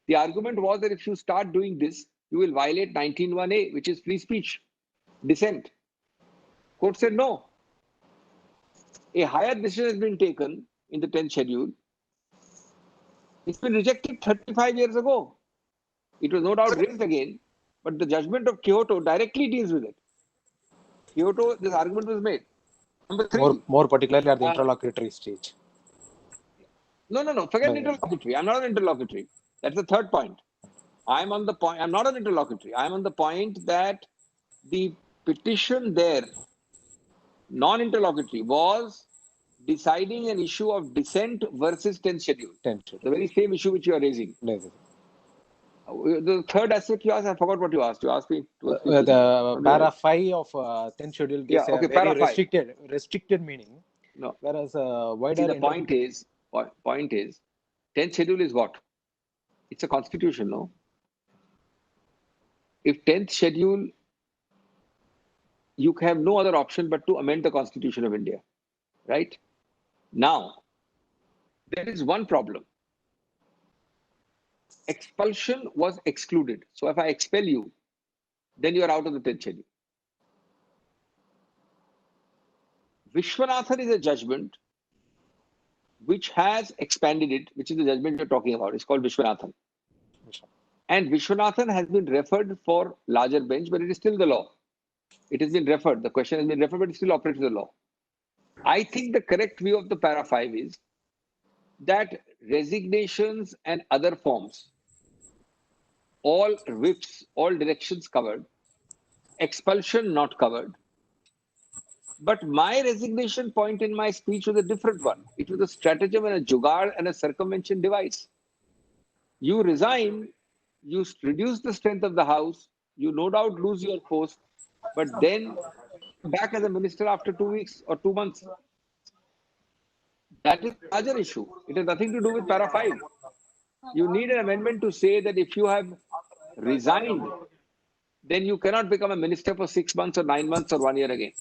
The argument was that if you start doing this, you will violate 1918, which is free speech, dissent. Court said no. A higher decision has been taken in the 10th schedule, it's been rejected 35 years ago. It was no doubt raised again, but the judgment of Kyoto directly deals with it. Kyoto, this argument was made. Number 3. More particularly at the interlocutory stage. No. Forget interlocutory. I'm not an interlocutory. That's the third point. I'm on the point. I'm not an interlocutory. I'm on the point that the petition there, non-interlocutory, was deciding an issue of dissent versus 10th schedule. The very same issue which you are raising. The third aspect you asked, I forgot what you asked. You asked me. The para 5 of 10th schedule gives a very restricted meaning. No. Whereas wider. See, the point is, 10th schedule is what? It's a constitution, no? If 10th schedule, you have no other option but to amend the Constitution of India, right? Now, there is one problem. Expulsion was excluded. So if I expel you, then you are out of the 10th schedule. Vishwanathan is a judgment which has expanded it, which is the judgment you're talking about. It's called Vishwanathan. And Vishwanathan has been referred for larger bench, but it is still the law. It has been referred. The question has been referred, but it still operates the law. I think the correct view of the para 5 is that resignations and other forms, all whips, all directions covered, expulsion not covered. But my resignation point in my speech was a different one. It was a stratagem and a jugaad and a circumvention device. You resign, you reduce the strength of the house, you no doubt lose your post, but then back as a minister after 2 weeks or 2 months. That is a larger issue. It has nothing to do with para 5. You need an amendment to say that if you have resigned, then you cannot become a minister for 6 months or 9 months or 1 year again.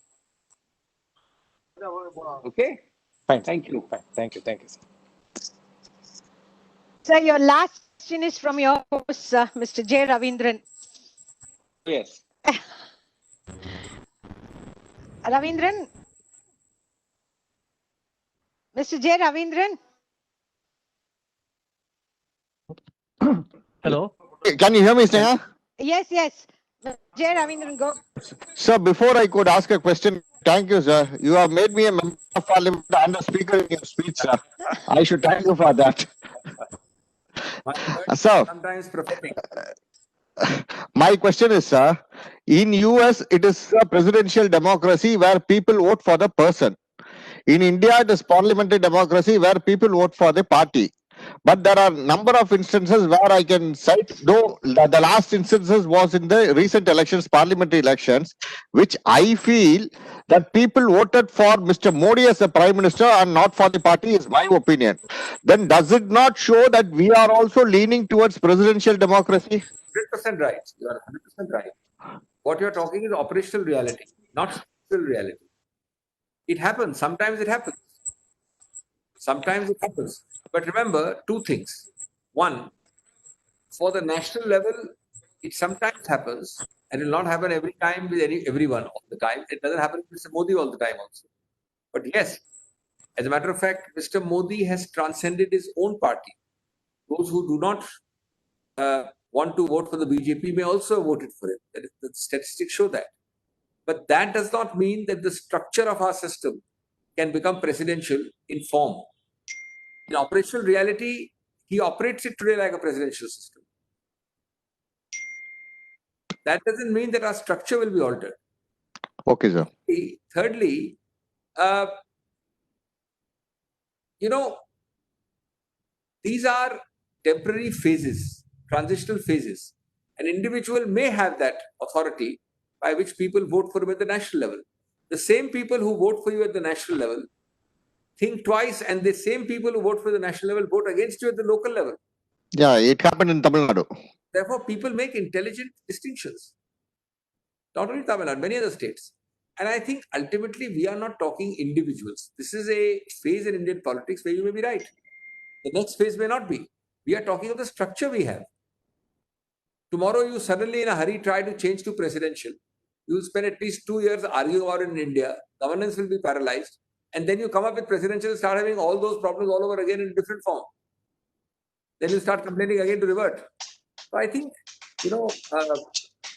Okay? Fine. Thank you. Fine. Thank you. Thank you, sir. Sir, your last question is from your host, Mr. J. Ravindran. Yes. Ravindran? Mr. J. Ravindran? Hello. Can you hear me, Sneha? Yes, yes. J. Ravindran, go. Sir, before I could ask a question, thank you, sir. You have made me a member of parliament and a speaker in your speech, sir. I should thank you for that. Sir, Sometimes prophetic. my question is, sir, in US, it is a presidential democracy where people vote for the person. In India, it is parliamentary democracy where people vote for the party. But there are a number of instances where I can cite, though the last instances was in the recent elections, parliamentary elections, which I feel that people voted for Mr. Modi as a prime minister and not for the party is my opinion. Then does it not show that we are also leaning towards presidential democracy? 100% right. You are 100% right. What you're talking is operational reality, not spiritual reality. It happens. Sometimes it happens. Sometimes it happens. But remember two things. One, for the national level, it sometimes happens, and it will not happen every time with everyone all the time. It doesn't happen with Mr. Modi all the time also. But yes, as a matter of fact, Mr. Modi has transcended his own party. Those who do not want to vote for the BJP may also have voted for him. The statistics show that. But that does not mean that the structure of our system can become presidential in form. In operational reality, he operates it today like a presidential system. That doesn't mean that our structure will be altered. Okay, sir. Thirdly, these are temporary phases, transitional phases. An individual may have that authority by which people vote for him at the national level. The same people who vote for you at the national level think twice, and the same people who vote for the national level vote against you at the local level. Yeah, it happened in Tamil Nadu. Therefore, people make intelligent distinctions. Not only Tamil Nadu, many other states. And I think ultimately we are not talking individuals. This is a phase in Indian politics where you may be right. The next phase may not be. We are talking of the structure we have. Tomorrow you suddenly in a hurry try to change to presidential. You will spend at least 2 years arguing about it in India. Governance will be paralyzed. and then you come up with presidential, start having all those problems all over again in different form. Then you start complaining again to revert. So I think,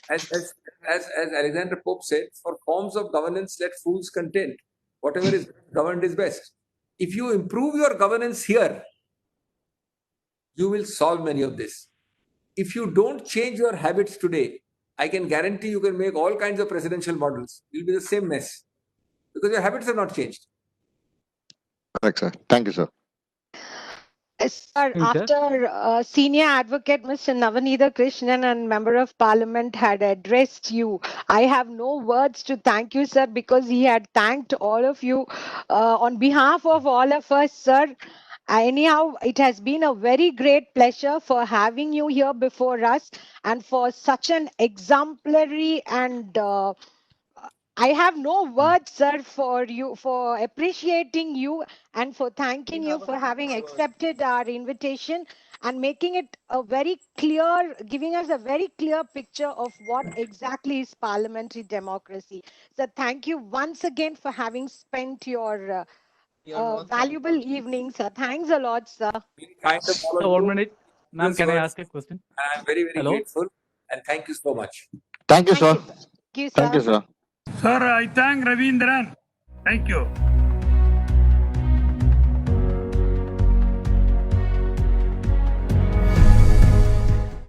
as Alexander Pope said, for forms of governance, let fools contend. Whatever is governed is best. If you improve your governance here, you will solve many of this. If you don't change your habits today, I can guarantee you can make all kinds of presidential models. It will be the same mess because your habits have not changed. Correct, sir. Thank you, sir. Sir, after Senior Advocate Mr. Navanitha Krishnan and Member of Parliament had addressed you, I have no words to thank you, sir, because he had thanked all of you on behalf of all of us, sir. Anyhow, it has been a very great pleasure for having you here before us and for such an exemplary and I have no words, sir, for you, for appreciating you and for thanking you for having accepted our invitation and making it a very clear, giving us a very clear picture of what exactly is parliamentary democracy. So thank you once again for having spent your valuable evening, sir. Thanks a lot, sir. Kind of all of 1 you. minute. Ma'am, can I ask a question? I'm very, very Hello? grateful and thank you so much. Thank you, sir. Thank you, sir. Thank you, sir. Sir, I thank Ravindran. Thank you.